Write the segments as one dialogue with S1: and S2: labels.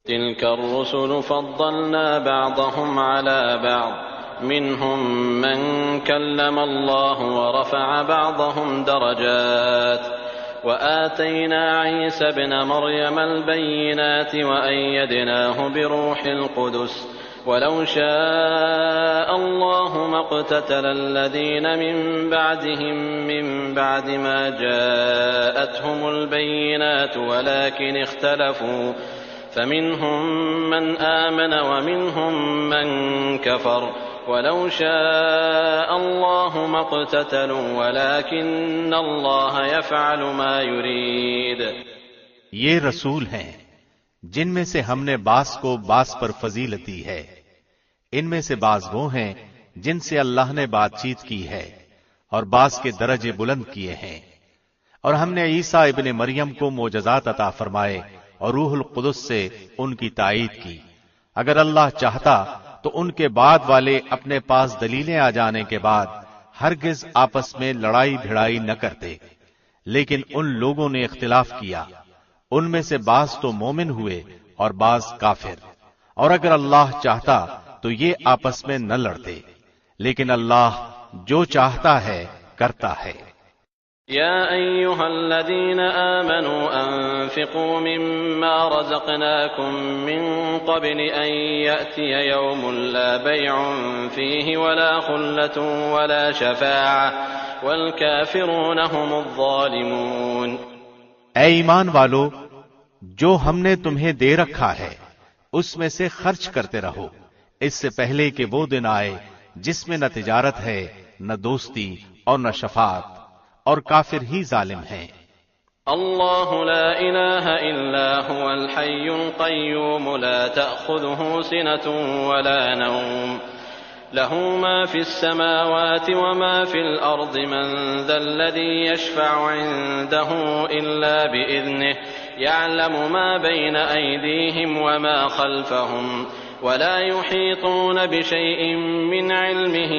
S1: تلك الرسل فضلنا بعضهم على بعض منهم من كلم الله ورفع بعضهم درجات وآتينا عيسى ابن مريم البينات وأيدناه بروح القدس ولو شاء الله ما اقتتل الذين من بعدهم من بعد ما جاءتهم البينات ولكن اختلفوا فمنهم من آمن ومنهم من كفر ولو شاء الله ما اقتتلوا ولكن الله يفعل ما يريد۔
S2: یہ رسول ہیں جن میں سے ہم نے بعض کو بعض پر فضیلت دی ہے، ان میں سے بعض وہ ہیں جن سے اللہ نے بات چیت کی ہے اور بعض کے درجے بلند کیے ہیں، اور ہم نے عیسیٰ ابن مریم کو معجزات عطا فرمائے اور روح القدس سے ان کی تائید کی۔ اگر اللہ چاہتا تو ان کے بعد والے اپنے پاس دلیلیں آ جانے کے بعد ہرگز آپس میں لڑائی بھڑائی نہ کرتے، لیکن ان لوگوں نے اختلاف کیا، ان میں سے بعض تو مومن ہوئے اور بعض کافر، اور اگر اللہ چاہتا تو یہ آپس میں نہ لڑتے، لیکن اللہ جو چاہتا ہے کرتا ہے۔
S1: يا أيها الذين آمنوا أنفقوا مما رزقناكم من قبل أن يأتي يوم لا بيع فيه ولا خلة ولا شفاعة والكافرون هم الظالمون۔
S2: اے ایمان والو، جو ہم نے تمہیں دے رکھا ہے اس میں سے خرچ کرتے رہو، اس سے پہلے کہ وہ دن آئے جس میں نہ تجارت ہے، نہ دوستی اور نہ شفاعت، اور کافر ہی ظالم ہیں۔
S1: اللہ لا الہ الا هو الحی القیوم لا تأخذه سنة ولا نوم له ما في السماوات وما في الأرض من ذا الذي يشفع عنده إلا بإذنه يعلم ما بين أيديهم وما خلفهم ولا يحيطون بشيء من علمه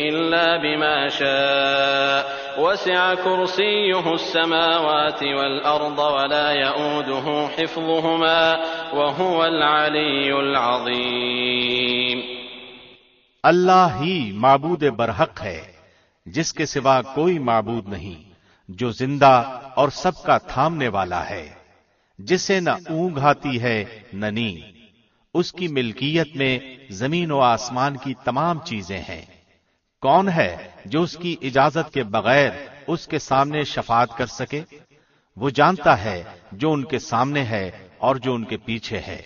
S1: إلا بما شاء وسع كرسيه السماوات والأرض ولا يؤوده حفظهما وهو العلي العظيم۔
S2: اللہ ہی معبود برحق ہے، جس کے سوا کوئی معبود نہیں، جو زندہ اور سب کا تھامنے والا ہے، جسے نہ اونگ آتی ہے نہ نیند، اس کی ملکیت میں زمین و آسمان کی تمام چیزیں ہیں۔ کون ہے جو اس کی اجازت کے بغیر اس کے سامنے شفاعت کر سکے؟ وہ جانتا ہے جو ان کے سامنے ہے اور جو ان کے پیچھے ہے،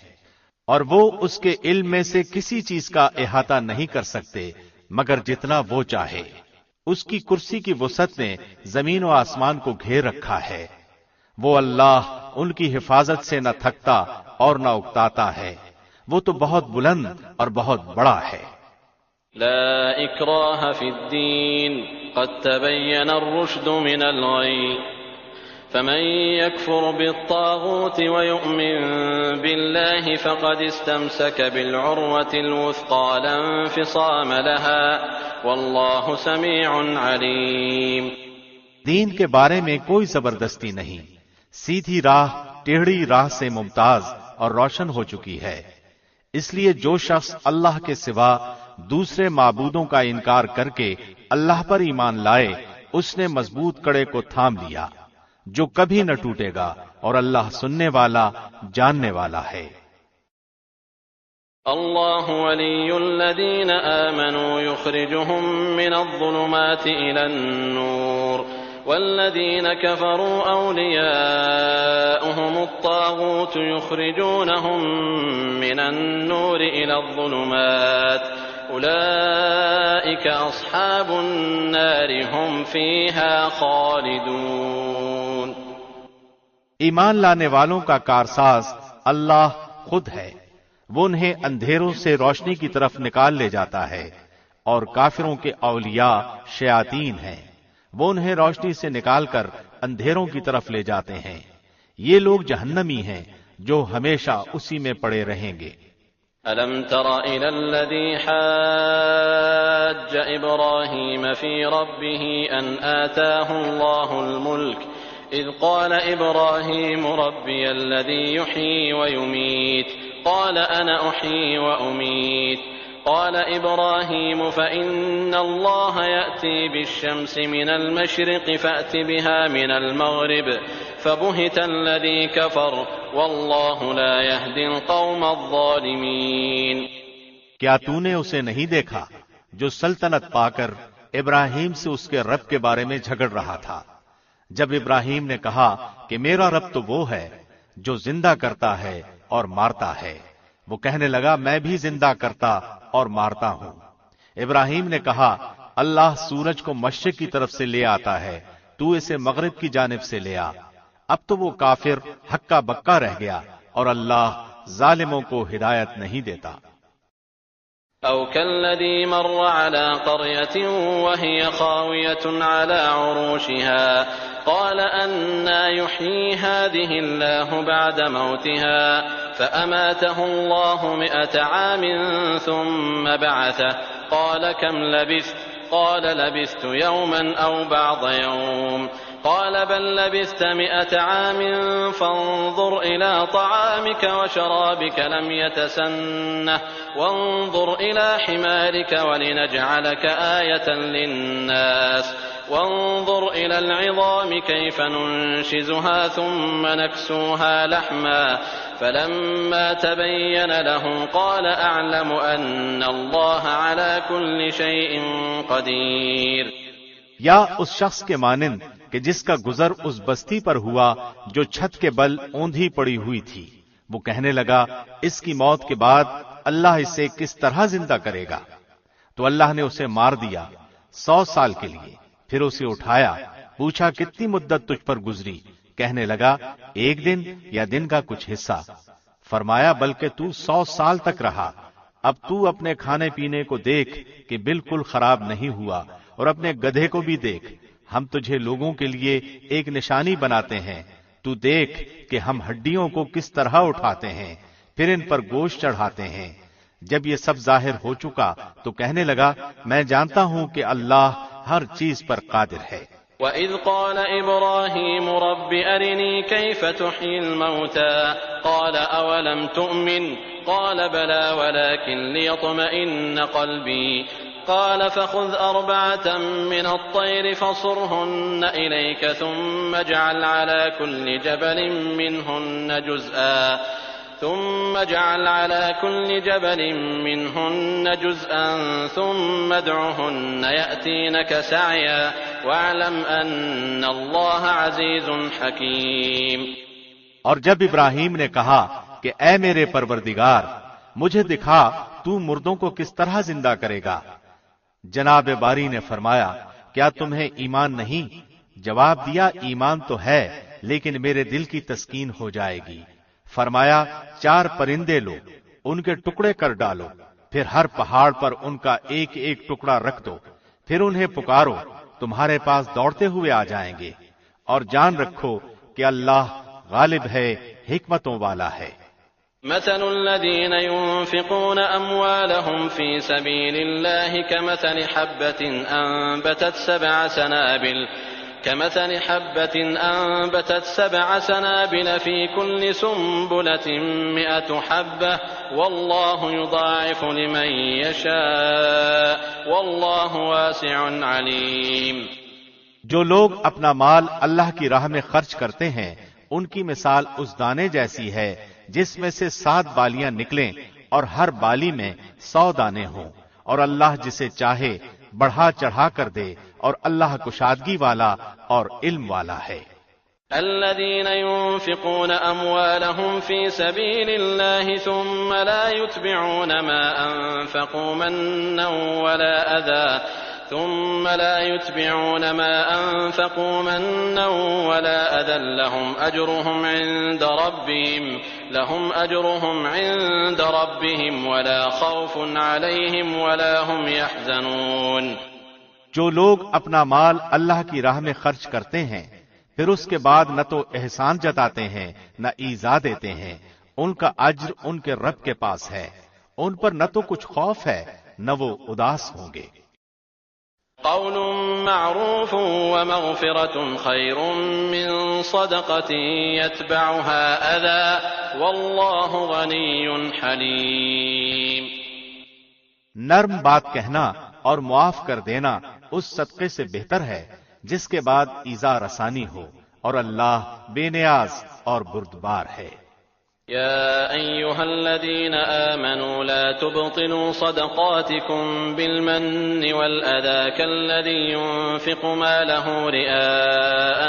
S2: اور وہ اس کے علم میں سے کسی چیز کا احاطہ نہیں کر سکتے مگر جتنا وہ چاہے۔ اس کی کرسی کی وسعت نے زمین و آسمان کو گھیر رکھا ہے۔ وہ اللہ ان کی حفاظت سے نہ تھکتا اور نہ اکتاتا ہے، وہ تو بہت بلند اور بہت بڑا ہے۔
S1: لا اکراہ فی الدین قد تبین الرشد من الغی فمن يكفر بالطاغوت ويؤمن بالله فقد استمسك بالعروة الوثقى لا انفصام لها والله سميع عليم۔
S2: دین کے بارے میں کوئی زبردستی نہیں، سیدھی راہ ٹیڑھی راہ سے ممتاز اور روشن ہو چکی ہے، اس لیے جو شخص اللہ کے سوا دوسرے معبودوں کا انکار کر کے اللہ پر ایمان لائے، اس نے مضبوط کڑے کو تھام لیا جو کبھی نہ ٹوٹے گا، اور اللہ سننے والا جاننے والا ہے۔
S1: اللہ ولی الذین آمنوا یخرجهم من الظلمات الى النور والذین كفروا اولیاؤهم الطاغوت یخرجونهم من النور الى الظلمات اولئک اصحاب النار هم فیہا خالدون۔
S2: ایمان لانے والوں کا کارساز اللہ خود ہے، وہ انہیں اندھیروں سے روشنی کی طرف نکال لے جاتا ہے، اور کافروں کے اولیاء شیاطین ہیں، وہ انہیں روشنی سے نکال کر اندھیروں کی طرف لے جاتے ہیں، یہ لوگ جہنمی ہیں جو ہمیشہ اسی میں پڑے رہیں گے۔
S1: ألم تر إلى الذي حاج إبراهيم في ربه أن آتاه الله الملك إذ قال إبراهيم ربي الذي يحيي ويميت قال أنا أحيي وأميت قال إبراهيم فإن الله يأتي بالشمس من المشرق فأت بها من المغرب فبهت الذي كفر والله لا يهدي القوم الظالمين.
S2: کیا تو نے اسے نہیں دیکھا جو سلطنت پا کر ابراہیم سے اس کے رب کے بارے میں جھگڑ رہا تھا؟ جب ابراہیم نے کہا کہ میرا رب تو وہ ہے جو زندہ کرتا ہے اور مارتا ہے، وہ کہنے لگا میں بھی زندہ کرتا اور مارتا ہوں. ابراہیم نے کہا اللہ سورج کو مشرق کی طرف سے لے آتا ہے، تو اسے مغرب کی جانب سے لے آ. اب تو وہ کافر ہکا بکا رہ گیا اور اللہ ظالموں کو ہدایت نہیں دیتا.
S1: أو كالذي مر على قرية وهي خاوية على عروشها قال أنى يحيي هذه الله بعد موتها فأماته الله 100 عام ثم بعثه قال كم لبثت قال لبثت يوما أو بعض يوم قال بل لبثت 100 عام فانظر إلى طعامك وشرابك لم يتسنه وانظر إلى حمارك ولنجعلك آية للناس وانظر إلى العظام كيف ننشزها ثم نكسوها لحما فلما تبين له قال أعلم أن الله على كل شيء قدير.
S2: یا اس شخص کے مانند کہ جس کا گزر اس بستی پر ہوا جو چھت کے بل اوندھی پڑی ہوئی تھی، وہ کہنے لگا اس کی موت کے بعد اللہ اسے کس طرح زندہ کرے گا، تو اللہ نے اسے مار دیا 100 سال کے لیے. پھر اسے اٹھایا، پوچھا کتنی مدت تجھ پر گزری، کہنے لگا 1 دن یا دن کا کچھ حصہ. فرمایا بلکہ تو 100 سال تک رہا. اب تو اپنے کھانے پینے کو دیکھ کہ بالکل خراب نہیں ہوا، اور اپنے گدھے کو بھی دیکھ، ہم تجھے لوگوں کے لیے ایک نشانی بناتے ہیں. تو دیکھ کہ ہم ہڈیوں کو کس طرح اٹھاتے ہیں، پھر ان پر گوشت چڑھاتے ہیں. جب یہ سب ظاہر ہو چکا تو کہنے لگا میں جانتا ہوں کہ اللہ ہر چیز پر قادر ہے.
S1: وَإِذْ قَالَ إِبْرَاهِيمُ رَبِّ أَرِنِي كَيْفَ تُحْيِي الْمَوْتَى قَالَ أَوَلَمْ تُؤْمِنْ قَالَ بَلَى وَلَكِنْ لِيَطْمَئِنَّ قَلْبِي قال فخذ 4 من الطير فصرهن إليك ثم اجعل على كل جبل منهن جزءا ثم ادعهن يأتينك سعيا واعلم أن الله عزيز حكيم.
S2: اور جب ابراہیم نے کہا کہ اے میرے پروردگار مجھے دکھا تو مردوں کو کس طرح زندہ کرے گا، جناب باری نے فرمایا کیا تمہیں ایمان نہیں؟ جواب دیا ایمان تو ہے لیکن میرے دل کی تسکین ہو جائے گی. فرمایا 4 پرندے لو، ان کے ٹکڑے کر ڈالو، پھر ہر پہاڑ پر ان کا ایک ایک ٹکڑا رکھ دو، پھر انہیں پکارو، تمہارے پاس دوڑتے ہوئے آ جائیں گے. اور جان رکھو کہ اللہ غالب ہے، حکمتوں والا ہے.
S1: مثل الذين ينفقون أموالهم في سبيل الله كمثل حبة أنبتت 7 سنابل في كل سنبلة 100 حبة والله يضاعف لمن يشاء والله واسع عليم.
S2: جو لوگ اپنا مال اللہ کی راہ میں خرچ کرتے ہیں ان کی مثال اس دانے جیسی ہے جس میں سے 7 بالیاں نکلیں اور ہر بالی میں 100 دانے ہوں، اور اللہ جسے چاہے بڑھا چڑھا کر دے، اور اللہ کشادگی والا اور علم والا ہے.
S1: الذين ينفقون أموالهم في سبيل الله ثم لا يتبعون ما أنفقوا منا ولا أذى لهم أجرهم عند ربهم ولا خوف عليهم ولا هم يحزنون.
S2: جو لوگ اپنا مال اللہ کی راہ میں خرچ کرتے ہیں پھر اس کے بعد نہ تو احسان جتاتے ہیں نہ ایذا دیتے ہیں، ان کا اجر ان کے رب کے پاس ہے، ان پر نہ تو کچھ خوف ہے نہ وہ اداس ہوں گے.
S1: قول معروف ومغفرة خير من صدقة يتبعها أذى والله غني حليم.
S2: نرم بات کہنا اور معاف کر دینا اس صدقے سے بہتر ہے جس کے بعد ایذا رسانی ہو، اور اللہ بے نیاز اور بردبار ہے.
S1: يا أيها الذين آمنوا لا تبطلوا صدقاتكم بالمن والأذى كالذي ينفق ماله رئاء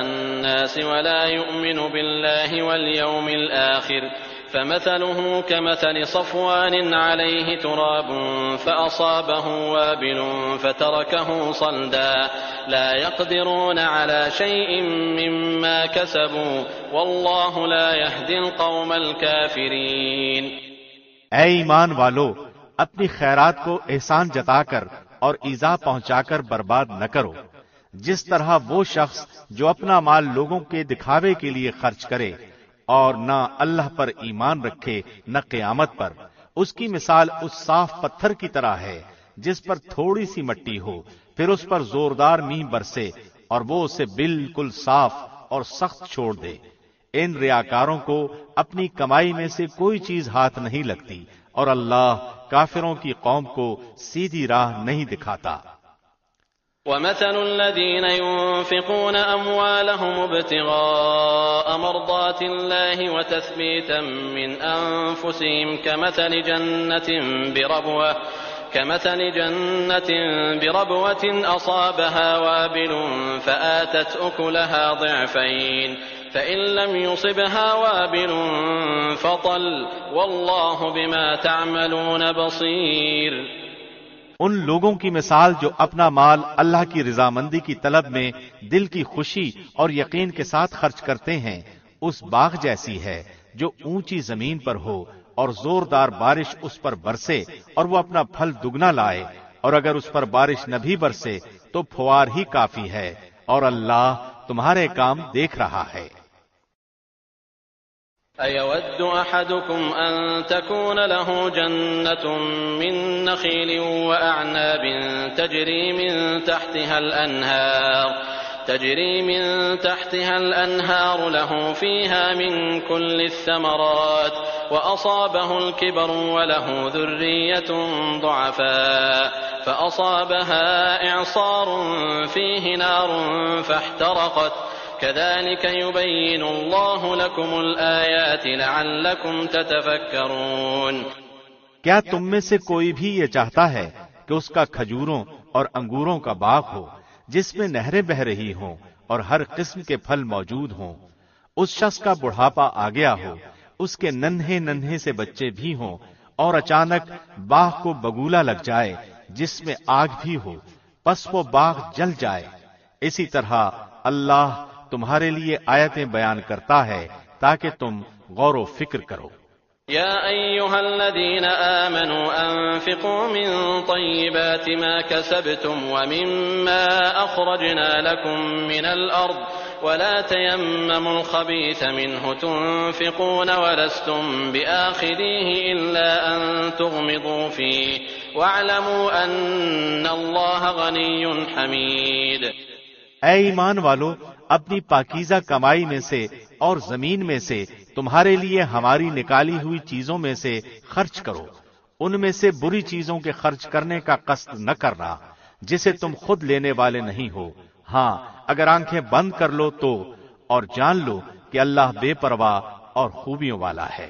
S1: الناس ولا يؤمن بالله واليوم الآخر فمثله كمثل صفوان عليه تراب فأصابه وابل فتركه صلدا لا يقدرون على شيء مما كسبوا والله لا يهدي القوم الكافرين.
S2: اے ایمان والو، اپنی خیرات کو احسان جتا کر اور ایذا پہنچا کر برباد نہ کرو، جس طرح وہ شخص جو اپنا مال لوگوں کے دکھاوے کے لیے خرچ کرے اور نہ اللہ پر ایمان رکھے نہ قیامت پر، اس کی مثال اس صاف پتھر کی طرح ہے جس پر تھوڑی سی مٹی ہو، پھر اس پر زوردار میںہ برسے اور وہ اسے بالکل صاف اور سخت چھوڑ دے. ان ریاکاروں کو اپنی کمائی میں سے کوئی چیز ہاتھ نہیں لگتی، اور اللہ کافروں کی قوم کو سیدھی راہ نہیں دکھاتا.
S1: ومثل الذين ينفقون أموالهم ابتغاء مرضات الله وتثبيتا من أنفسهم كمثل جنة بربوة أصابها وابل فآتت أكلها ضعفين فإن لم يصبها وابل فطل والله بما تعملون بصير.
S2: ان لوگوں کی مثال جو اپنا مال اللہ کی رضامندی کی طلب میں دل کی خوشی اور یقین کے ساتھ خرچ کرتے ہیں اس باغ جیسی ہے جو اونچی زمین پر ہو اور زوردار بارش اس پر برسے اور وہ اپنا پھل دگنا لائے، اور اگر اس پر بارش نہ بھی برسے تو پھوار ہی کافی ہے، اور اللہ تمہارے کام دیکھ رہا ہے.
S1: أَيَوَدُّ أَحَدُكُمْ أَن تَكُونَ لَهُ جَنَّةٌ مِّن نَّخِيلٍ وَأَعْنَابٍ تَجْرِي مِن تَحْتِهَا الْأَنْهَارُ لَهُ فِيهَا مِن كُلِّ الثَّمَرَاتِ وَأَصَابَهُ الْكِبَرُ وَلَهُ ذُرِّيَّةٌ ضُعَفَاءُ فَأَصَابَهَا إِعْصَارٌ فِيهِ نَارٌ فَاحْتَرَقَتْ كذلك يبين الله لكم الآيات لعلكم تتفكرون.
S2: کیا تم میں سے کوئی بھی یہ چاہتا ہے کہ اس کا کھجوروں اور انگوروں کا باغ ہو جس میں نہریں بہ رہی ہوں اور ہر قسم کے پھل موجود ہوں؟ اس شخص کا بڑھاپا آ گیا ہو، اس کے ننھے ننھے سے بچے بھی ہوں، اور اچانک باغ کو بگولا لگ جائے جس میں آگ بھی ہو، پس وہ باغ جل جائے. اسی طرح اللہ تمہارے لیے آیتیں بیان کرتا ہے تاکہ تم غور و فکر کرو.
S1: يا أيها الذين آمنوا أنفقوا من طيبات ما كسبتم ومما أخرجنا لكم من الأرض ولا تيمموا الخبيث منه تنفقون ولستم بآخذيه إلا أن تغمضوا فيه واعلموا أن الله غني حميد.
S2: اے ایمان والو، اپنی پاکیزہ کمائی میں سے اور زمین میں سے تمہارے لیے ہماری نکالی ہوئی چیزوں میں سے خرچ کرو، ان میں سے بری چیزوں کے خرچ کرنے کا قصد نہ کرنا جسے تم خود لینے والے نہیں ہو. ہاں، اگر آنکھیں بند کر لو تو، اور جان لو کہ اللہ بے پرواہ اور خوبیوں والا ہے.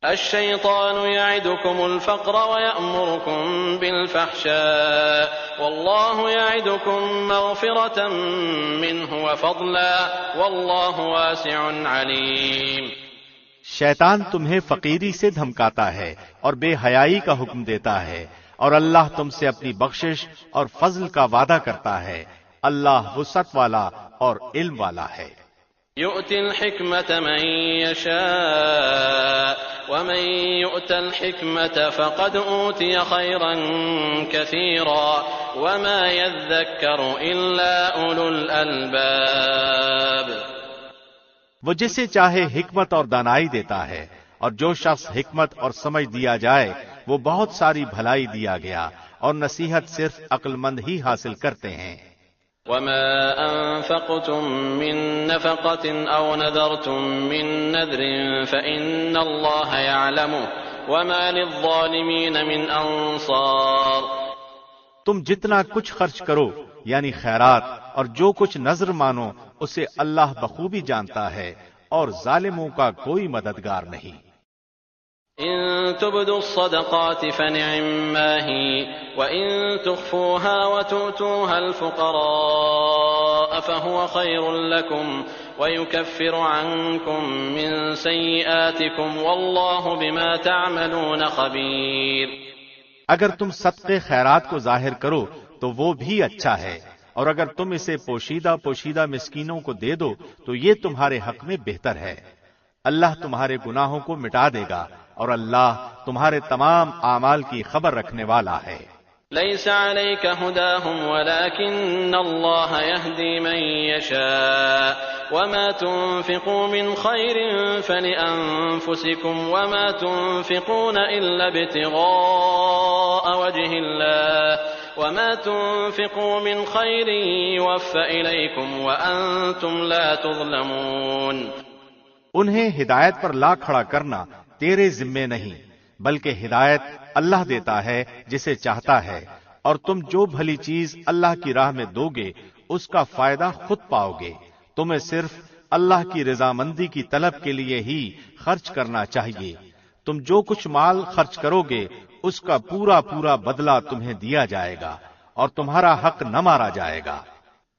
S1: الشيطان يعدكم الفقر ويأمركم بالفحشاء والله يعدكم مغفرة منه وفضلا والله واسع عليم.
S2: شیطان تمہیں فقیری سے دھمکاتا ہے اور بے حیائی کا حکم دیتا ہے، اور اللہ تم سے اپنی بخشش اور فضل کا وعدہ کرتا ہے. اللہ وسعت والا اور علم والا ہے.
S1: يؤتي الحكمة من يشاء ومن يؤت الحكمة فقد أوتي خيرا كثيرا وما يذكر إلا أولو الألباب.
S2: وہ جسے چاہے حکمت اور دانائی دیتا ہے، اور جو شخص حکمت اور سمجھ دیا جائے وہ بہت ساری بھلائی دیا گیا، اور نصیحت صرف عقل مند ہی حاصل کرتے ہیں۔
S1: وما أنفقتم من نفقة أو نذرتم من نذر فإن الله يعلمه وما للظالمين من أنصار۔
S2: تم جتنا کچھ خرچ کرو یعنی خیرات اور جو کچھ نذر مانو اسے اللہ بخوبی جانتا ہے، اور ظالموں کا کوئی مددگار نہیں۔
S1: إن تبدوا الصدقات فنعما هي وإن تخفوها وتؤتوها الفقراء فهو خير لكم ويكفر عنكم من سيئاتكم والله بما تعملون خبير۔
S2: اگر تم صدقے خیرات کو ظاہر کرو تو وہ بھی اچھا ہے، اور اگر تم اسے پوشیدہ مسکینوں کو دے دو تو یہ تمہارے حق میں بہتر ہے۔ اللہ تمہارے گناہوں کو مٹا دے گا، اور اللہ تمہارے تمام اعمال کی خبر رکھنے والا ہے۔
S1: ليس عليك هداهم ولكن الله يهدي من يشاء وما تنفقوا من خير فلأنفسكم وما تنفقون إلا ابتغاء وجه الله وما تنفقوا من خير يوفى إليكم وأنتم لا تظلمون۔
S2: انہیں ہدایت پر لا کھڑا کرنا تیرے ذمے نہیں، بلکہ ہدایت اللہ دیتا ہے جسے چاہتا ہے، اور تم جو بھلی چیز اللہ کی راہ میں دو گے اس کا فائدہ خود پاؤ گے۔ تمہیں صرف اللہ کی رضامندی کی طلب کے لیے ہی خرچ کرنا چاہیے۔ تم جو کچھ مال خرچ کرو گے اس کا پورا بدلہ تمہیں دیا جائے گا، اور تمہارا حق نہ مارا جائے گا۔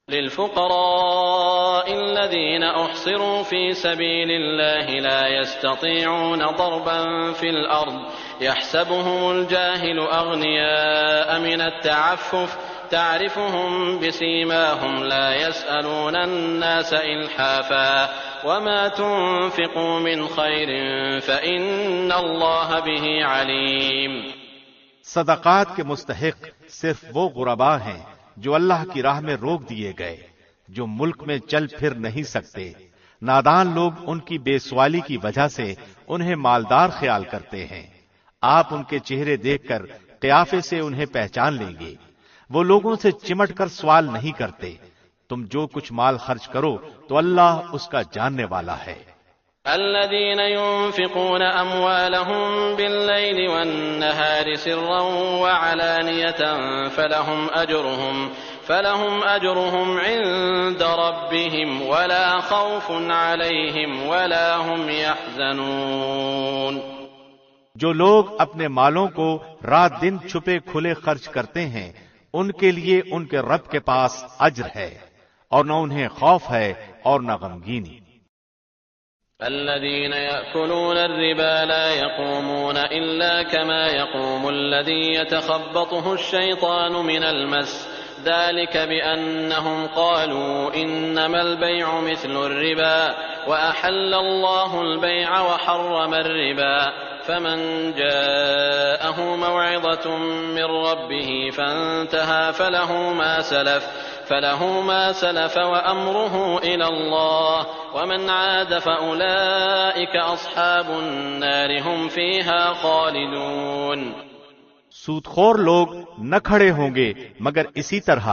S1: للفقراء الذين أحصروا في سبيل الله لا يستطيعون ضربا في الأرض يحسبهم الجاهل أغنياء من التعفف تعرفهم بسيماهم لا يسألون الناس إلحافا وما تنفقوا من خير فإن الله به عليم۔
S2: صدقات کے مستحق صرف وہ غرباء ہیں جو اللہ کی راہ میں روک دیے گئے، جو ملک میں چل پھر نہیں سکتے۔ نادان لوگ ان کی بے سوالی کی وجہ سے انہیں مالدار خیال کرتے ہیں۔ آپ ان کے چہرے دیکھ کر قیافے سے انہیں پہچان لیں گے۔ وہ لوگوں سے چمٹ کر سوال نہیں کرتے۔ تم جو کچھ مال خرچ کرو تو اللہ اس کا جاننے والا ہے۔
S1: الذين ينفقون أموالهم بالليل والنهار سرا وعلانية فلهم أجرهم عند ربهم ولا خوف عليهم ولا هم يحزنون۔
S2: جو لوگ اپنے مالوں کو رات دن چھپے کھلے خرچ کرتے ہیں ان کے لیے ان کے رب کے پاس اجر ہے، اور نہ انہیں خوف ہے اور نہ غمگینی۔
S1: الذين يأكلون الربا لا يقومون إلا كما يقوم الذي يتخبطه الشيطان من المس ذلك بأنهم قالوا إنما البيع مثل الربا وأحل الله البيع وحرم الربا فمن جاءه موعظة من ربه فانتهى فله ما سلف وأمره إلى الله ومن عاد فأولئك أصحاب النار هم فيها خالدون۔
S2: سود خور لوگ نہ کھڑے ہوں گے مگر اسی طرح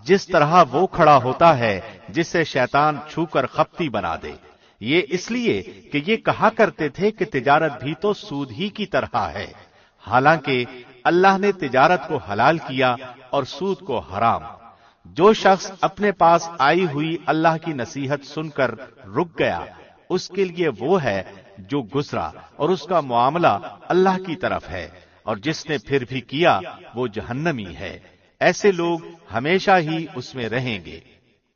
S2: جس طرح وہ کھڑا ہوتا ہے جسے شیطان چھو کر خپتی بنا دے۔ یہ اس لیے کہ یہ کہا کرتے تھے کہ تجارت بھی تو سود ہی کی طرح ہے، حالانکہ اللہ نے تجارت کو حلال کیا اور سود کو حرام۔ جو شخص اپنے پاس آئی ہوئی اللہ کی نصیحت سن کر رک گیا اس کے لیے وہ ہے جو گزرا، اور اس کا معاملہ اللہ کی طرف ہے، اور جس نے پھر بھی کیا وہ جہنمی ہے۔ ایسے لوگ ہمیشہ ہی اس میں رہیں گے۔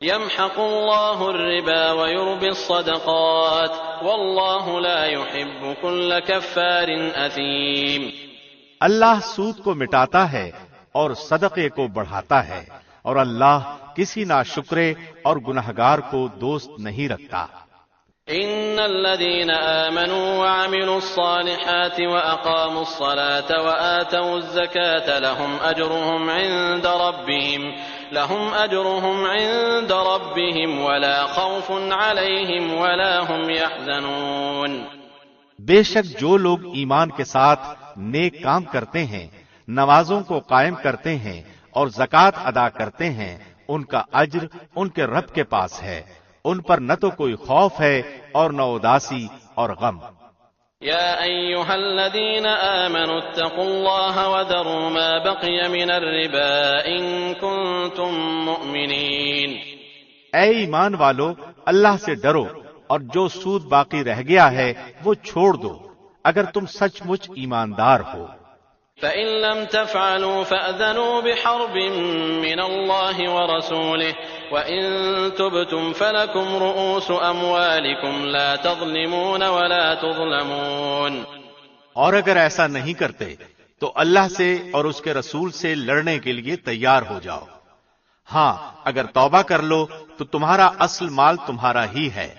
S1: يمحق الله الربا ويربي الصدقات والله لا يحب كل كفار أثيم۔
S2: اللہ سود کو مٹاتا ہے اور صدقے کو بڑھاتا ہے، اور اللہ کسی ناشکرے اور گنہگار کو دوست نہیں رکھتا۔
S1: إن الذين آمنوا وعملوا الصالحات وأقاموا الصلاة وآتوا الزكاة لهم أجرهم عند ربهم ولا خوف عليهم ولا هم يحزنون۔
S2: بے شک جو لوگ ایمان کے ساتھ نیک کام کرتے ہیں، نمازوں کو قائم کرتے ہیں اور زکوٰۃ ادا کرتے ہیں، ان کا اجر ان کے رب کے پاس ہے، ان پر نہ تو کوئی خوف ہے اور نہ اداسی اور غم۔
S1: يا أيها الذين آمنوا اتقوا الله وذروا ما بقي من الربا إن كنتم مؤمنين۔
S2: اے ایمان والو، اللہ سے ڈرو اور جو سود باقی رہ گیا ہے وہ چھوڑ دو اگر تم سچ مچ ایماندار ہو۔
S1: فإن لم تفعلوا فأذنوا بحرب من الله ورسوله وإن تبتم فلكم رؤوس أموالكم لا تظلمون ولا تظلمون۔
S2: اور اگر ایسا نہیں کرتے تو اللہ سے اور اس کے رسول سے لڑنے کے لیے تیار ہو جاؤ۔ ہاں، اگر توبہ کر لو تو تمہارا اصل مال تمہارا ہی ہے،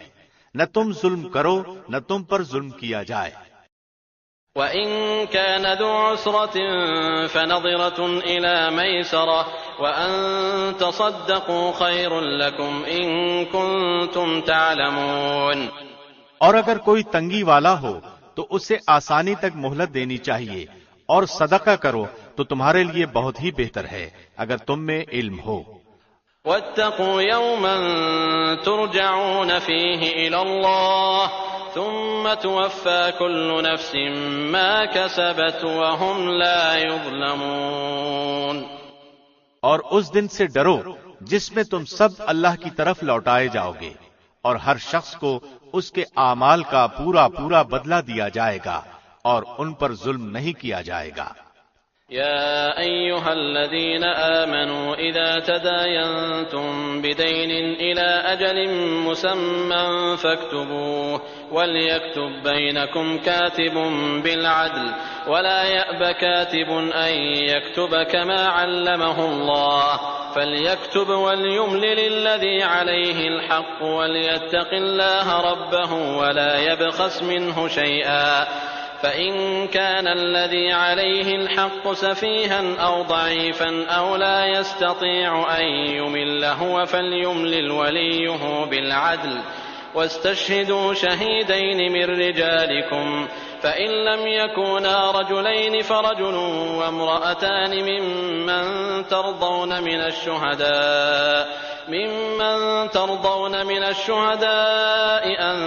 S2: نہ تم ظلم کرو نہ تم پر ظلم کیا جائے۔
S1: وَإِن كَانَ ذُو عُسْرَةٍ فَنَظِرَةٌ إِلَى مَيْسَرَةٍ وَأَن تَصَدَّقُوا خَيْرٌ لَكُمْ إِن كُنتُمْ تَعْلَمُونَ۔
S2: اور اگر کوئی تنگی والا ہو تو اسے آسانی تک مہلت دینی چاہیے، اور صدقہ کرو تو تمہارے لیے بہت ہی بہتر ہے اگر تم میں علم ہو۔
S1: وَاتَّقُوا يَوْمًا تُرْجَعُونَ فِيهِ إِلَى اللَّهِ ثم توفى كل نفس ما كسبت وهم لا يظلمون۔
S2: اور اس دن سے ڈرو جس میں تم سب اللہ کی طرف لوٹائے جاؤ گے، اور ہر شخص کو اس کے اعمال کا پورا پورا بدلہ دیا جائے گا، اور ان پر ظلم نہیں کیا جائے گا۔
S1: يا أيها الذين آمنوا إذا تداينتم بدين إلى أجل مسمى فاكتبوه وليكتب بينكم كاتب بالعدل ولا يأب كاتب أن يكتب كما علمه الله فليكتب وليملل الذي عليه الحق وليتق الله ربه ولا يبخس منه شيئا فإن كان الذي عليه الحق سفيها أو ضعيفا أو لا يستطيع أن يمل هو فليملل وليه بالعدل واستشهدوا شهيدين من رجالكم فإن لم يكونا رجلين فرجل وامرأتان ممن ترضون من الشهداء أن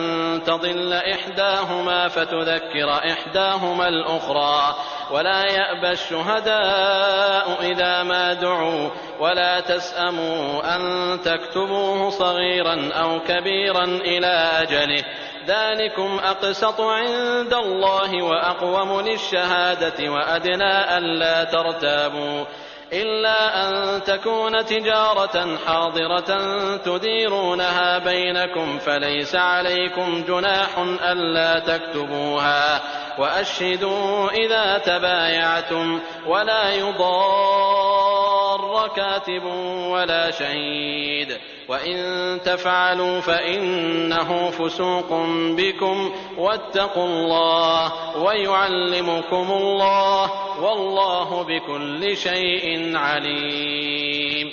S1: تضل إحداهما فتذكر إحداهما الأخرى ولا يأبى الشهداء إذا ما دعوا ولا تسأموا أن تكتبوه صغيرا أو كبيرا إلى أجله ذلكم أقسط عند الله وأقوم للشهادة وأدنى ألا ترتابوا إلا أن تكون تجارة حاضرة تديرونها بينكم فليس عليكم جناح ألا تكتبوها وأشهدوا إذا تبايعتم ولا يضار كاتب ولا شهيد وإن تفعلوا فإنه فسوق بكم واتقوا الله ويعلمكم الله والله بكل شيء عليم۔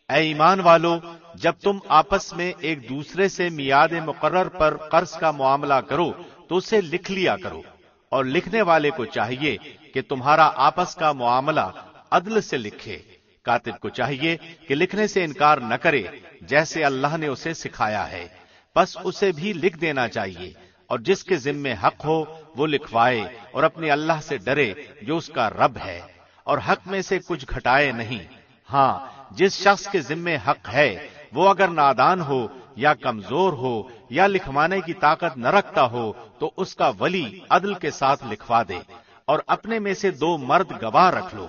S2: اے ایمان والو، جب تم آپس میں ایک دوسرے سے میعاد مقرر پر قرض کا معاملہ کرو تو اسے لکھ لیا کرو، اور لکھنے والے کو چاہیے کہ تمہارا آپس کا معاملہ عدل سے لکھے۔ کاتب کو چاہیے کہ لکھنے سے انکار نہ کرے جیسے اللہ نے اسے سکھایا ہے، بس اسے بھی لکھ دینا چاہیے، اور جس کے ذمے حق ہو وہ لکھوائے اور اپنے اللہ سے ڈرے جو اس کا رب ہے، اور حق میں سے کچھ گھٹائے نہیں۔ ہاں، جس شخص کے ذمے حق ہے وہ اگر نادان ہو یا کمزور ہو یا لکھوانے کی طاقت نہ رکھتا ہو تو اس کا ولی عدل کے ساتھ لکھوا دے، اور اپنے میں سے 2 مرد گواہ رکھ لو۔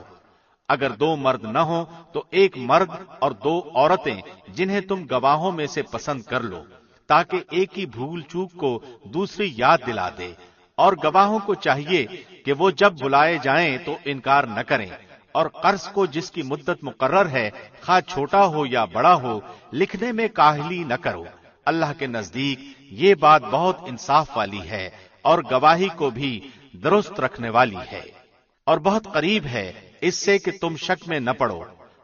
S2: اگر 2 مرد نہ ہوں تو 1 مرد اور 2 عورتیں جنہیں تم گواہوں میں سے پسند کر لو، تاکہ ایک ہی بھول چوک کو دوسری یاد دلا دے۔ اور گواہوں کو چاہیے کہ وہ جب بلائے جائیں تو انکار نہ کریں، اور قرض کو جس کی مدت مقرر ہے خواہ چھوٹا ہو یا بڑا ہو لکھنے میں کاہلی نہ کرو۔ اللہ کے نزدیک یہ بات بہت انصاف والی ہے اور گواہی کو بھی درست رکھنے والی ہے، اور بہت قریب ہے اس سے کہ تم شک میں نہ پڑو۔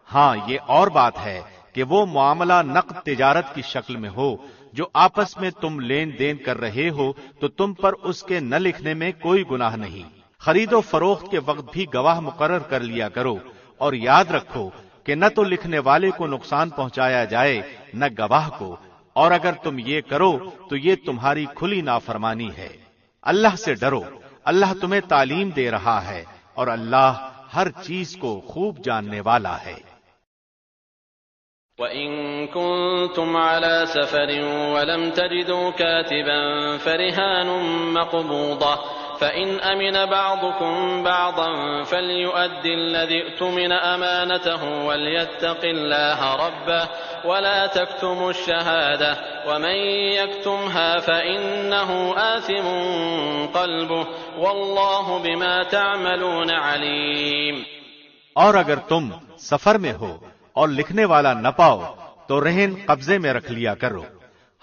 S2: ہاں، یہ اور بات ہے کہ وہ معاملہ نقد تجارت کی شکل میں ہو جو آپس میں تم لین دین کر رہے ہو تو تم پر اس کے نہ لکھنے میں کوئی گناہ نہیں۔ خرید و فروخت کے وقت بھی گواہ مقرر کر لیا کرو، اور یاد رکھو کہ نہ تو لکھنے والے کو نقصان پہنچایا جائے نہ گواہ کو، اور اگر تم یہ کرو تو یہ تمہاری کھلی نافرمانی ہے۔ اللہ سے ڈرو، اللہ تمہیں تعلیم دے رہا ہے، اور اللہ ہر چیز کو خوب جاننے والا ہے۔
S1: وَإِن كُنتُمْ عَلَى سَفَرٍ وَلَمْ تَجِدُوا كَاتِبًا فَرِهَانٌ مَّقْبُوضَةٌ فَإِنْ أَمِنَ بَعْضُكُمْ بَعْضًا فَلْيُؤَدِّ الَّذِي اؤْتُمِنَ أَمَانَتَهُ وَلْيَتَّقِ اللَّهَ رَبَّهُ وَلَا تَكْتُمُوا الشَّهَادَةَ وَمَن يَكْتُمْهَا فَإِنَّهُ آثِمٌ قَلْبُهُ وَاللَّهُ بِمَا تَعْمَلُونَ عَلِيمٌ۔
S2: اور اگر تم سفر میں ہو اور لکھنے والا نہ پاؤ تو رہن قبضے میں رکھ لیا کرو۔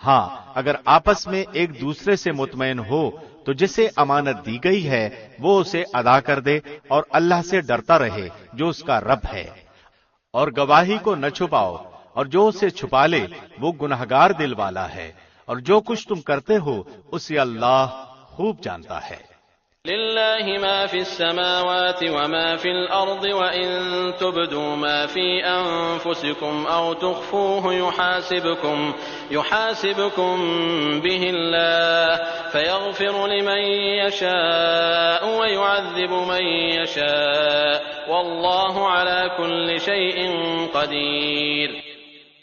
S2: ہاں، اگر آپس میں ایک دوسرے سے مطمئن ہو تو جسے امانت دی گئی ہے وہ اسے ادا کر دے، اور اللہ سے ڈرتا رہے جو اس کا رب ہے۔ اور گواہی کو نہ چھپاؤ، اور جو اسے چھپا لے وہ گنہگار دل والا ہے، اور جو کچھ تم کرتے ہو اسے اللہ خوب جانتا ہے۔
S1: لله ما في السماوات وما في الأرض وإن تبدوا ما في أنفسكم أو تخفوه يحاسبكم به الله فيغفر لمن يشاء ويعذب من يشاء والله على كل شيء قدير۔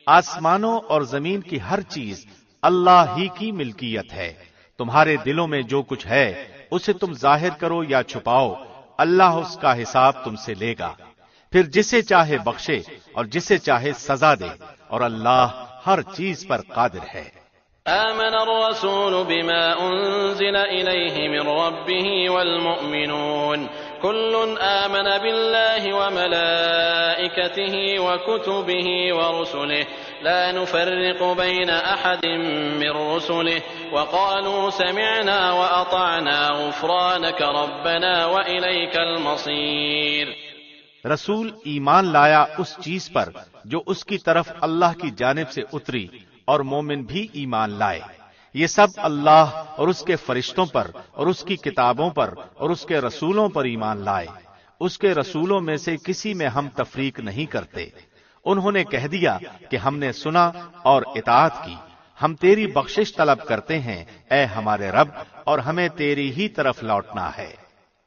S2: آسمانوں اور زمین کی ہر چیز اللہ ہی کی ملکیت ہے۔ تمہارے دلوں میں جو کچھ ہے اسے تم ظاہر کرو یا چھپاؤ، اللہ اس کا حساب تم سے لے گا، پھر جسے چاہے بخشے اور جسے چاہے سزا دے، اور اللہ ہر چیز پر قادر ہے۔
S1: آمن الرسول بما أنزل إليه من ربه والمؤمنون كل آمن بالله وملائكته وكتبه ورسله لا نفرق بين أحد من رسله وقالوا سمعنا وأطعنا غفرانك ربنا وإليك المصير۔
S2: رسول ایمان لایا اس چیز پر جو اس کی طرف اللہ کی جانب سے اتری، اور مومن بھی ایمان لائے۔ یہ سب اللہ اور اس کے فرشتوں پر اور اس کی کتابوں پر اور اس کے رسولوں پر ایمان لائے۔ اس کے رسولوں میں سے کسی میں ہم تفریق نہیں کرتے۔ انہوں نے کہہ دیا کہ ہم نے سنا اور اطاعت کی، ہم تیری بخشش طلب کرتے ہیں اے ہمارے رب، اور ہمیں تیری ہی طرف لوٹنا ہے۔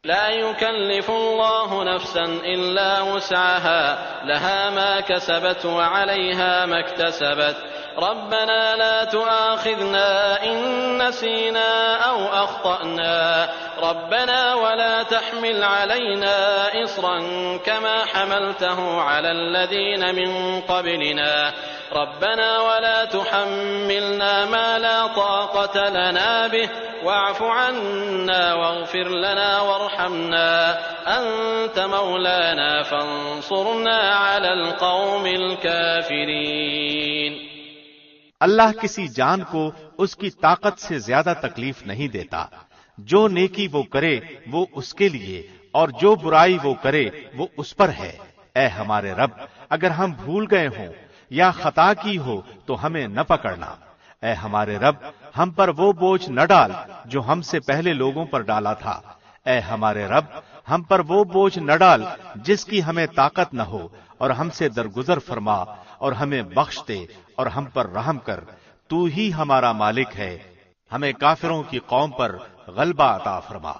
S1: لا يكلف الله نفسا إلا وسعها لها ما كسبت وعليها ما اكتسبت ربنا لا تؤاخذنا إن نسينا أو أخطأنا ربنا ولا تحمل علينا إصرا كما حملته على الذين من قبلنا ربنا ولا تحملنا ما لا طاقة لنا به واعف عنا واغفر لنا وارحمنا أنت مولانا فانصرنا على القوم الكافرين۔
S2: اللہ کسی جان کو اس کی طاقت سے زیادہ تکلیف نہیں دیتا۔ جو نیکی وہ کرے وہ اس کے لیے، اور جو برائی وہ کرے وہ اس پر ہے۔ اے ہمارے رب، اگر ہم بھول گئے ہوں یا خطا کی ہو تو ہمیں نہ پکڑنا۔ اے ہمارے رب، ہم پر وہ بوجھ نہ ڈال جو ہم سے پہلے لوگوں پر ڈالا تھا۔ اے ہمارے رب، ہم پر وہ بوجھ نہ ڈال جس کی ہمیں طاقت نہ ہو، اور ہم سے درگزر فرما اور ہمیں بخش دے اور ہم پر رحم کر۔ تو ہی ہمارا مالک ہے، ہمیں کافروں کی قوم پر غلبہ عطا فرما۔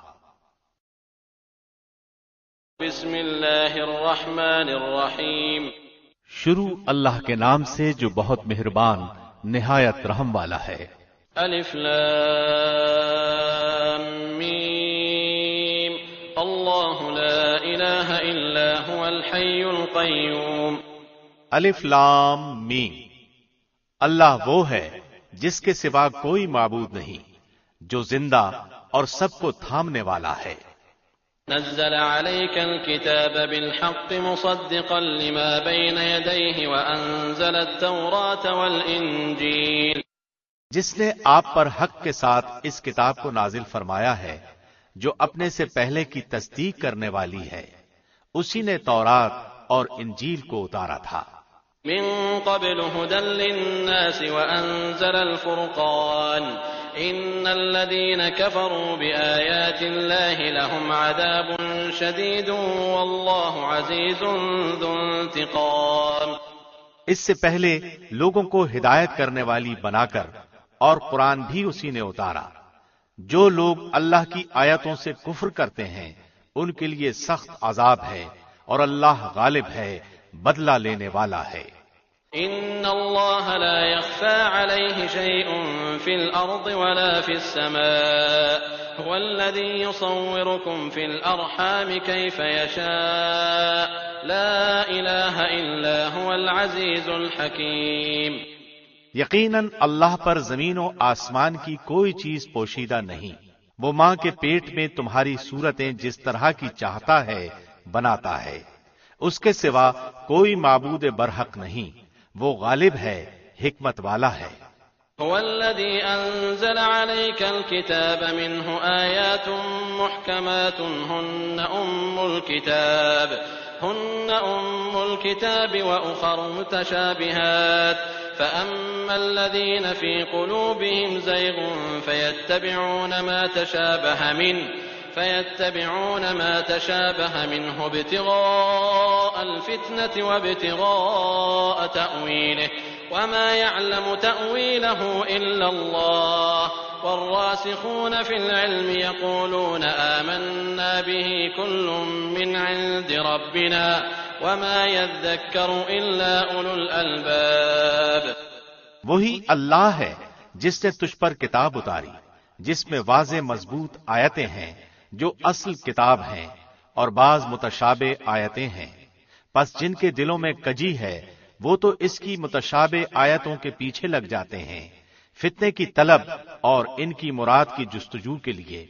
S1: بسم اللہ الرحمن الرحیم۔
S2: شروع اللہ کے نام سے جو بہت مہربان نہایت رحم والا ہے۔
S1: الف لام میم اللہ لا الہ الا هو الحی القیوم۔
S2: الف لام میم، اللہ وہ ہے جس کے سوا کوئی معبود نہیں، جو زندہ اور سب کو تھامنے والا ہے۔
S1: نزل عليك الكتاب بالحق مصدقا لما بين يديه وأنزل التوراة والإنجيل۔
S2: جس نے آپ پر حق کے ساتھ اس کتاب کو نازل فرمایا ہے جو اپنے سے پہلے کی تصدیق کرنے والی ہے، اسی نے تورات اور انجیل کو اتارا تھا۔
S1: من قبل هدى للناس وأنزل الفرقان إن الذين كفروا بآيات الله لهم عذاب شديد والله عزيز ذو انتقام۔
S2: اس سے پہلے لوگوں کو ہدایت کرنے والی بنا کر اور قرآن بھی اسی نے اتارا۔ جو لوگ اللہ کی آیتوں سے کفر کرتے ہیں ان کے لیے سخت عذاب ہے اور اللہ غالب ہے، بدلہ لینے والا ہے۔
S1: ان اللہ لا يخفى عليه شيء في الارض ولا في السماء هو الذي يصوركم في الارحام كيف يشاء لا اله الا هو العزيز الحكيم۔
S2: یقیناً اللہ پر زمین و آسمان کی کوئی چیز پوشیدہ نہیں، وہ ماں کے پیٹ میں تمہاری صورتیں جس طرح کی چاہتا ہے بناتا ہے، اس کے سوا کوئی معبود برحق نہیں، وہ غالب ہے، حکمت والا ہے۔
S1: هو الذي أنزل عليك الكتاب منه آيات محكمات هن أم الكتاب وأخر متشابهات فأما الذين في قلوبهم زيغ فيتبعون ما تشابه منه ابتغاء الفتنة وابتغاء تأويله وما يعلم تأويله إلا الله والراسخون في العلم يقولون آمنا به كل من عند ربنا وما يذكر إلا أولو الألباب۔
S2: وہی اللہ ہے جس نے تجھ پر کتاب اتاری جس میں واضح مضبوط آیتیں ہیں جو اصل کتاب ہیں اور بعض متشابہ آیتیں ہیں، پس جن کے دلوں میں کجی ہے وہ تو اس کی متشابہ آیتوں کے پیچھے لگ جاتے ہیں فتنے کی طلب اور ان کی مراد کی جستجو کے لیے،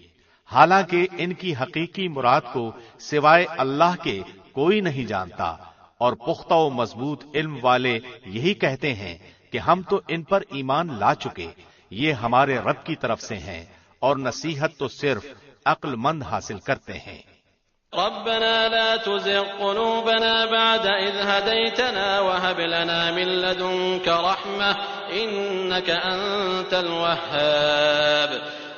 S2: حالانکہ ان کی حقیقی مراد کو سوائے اللہ کے کوئی نہیں جانتا، اور پختہ و مضبوط علم والے یہی کہتے ہیں کہ ہم تو ان پر ایمان لا چکے، یہ ہمارے رب کی طرف سے ہیں، اور نصیحت تو صرف عقل مند حاصل کرتے ہیں۔
S1: ربنا لا تزغ قلوبنا بعد إذ هديتنا وهب لنا من لدنك رحمة إنك أنت الوهاب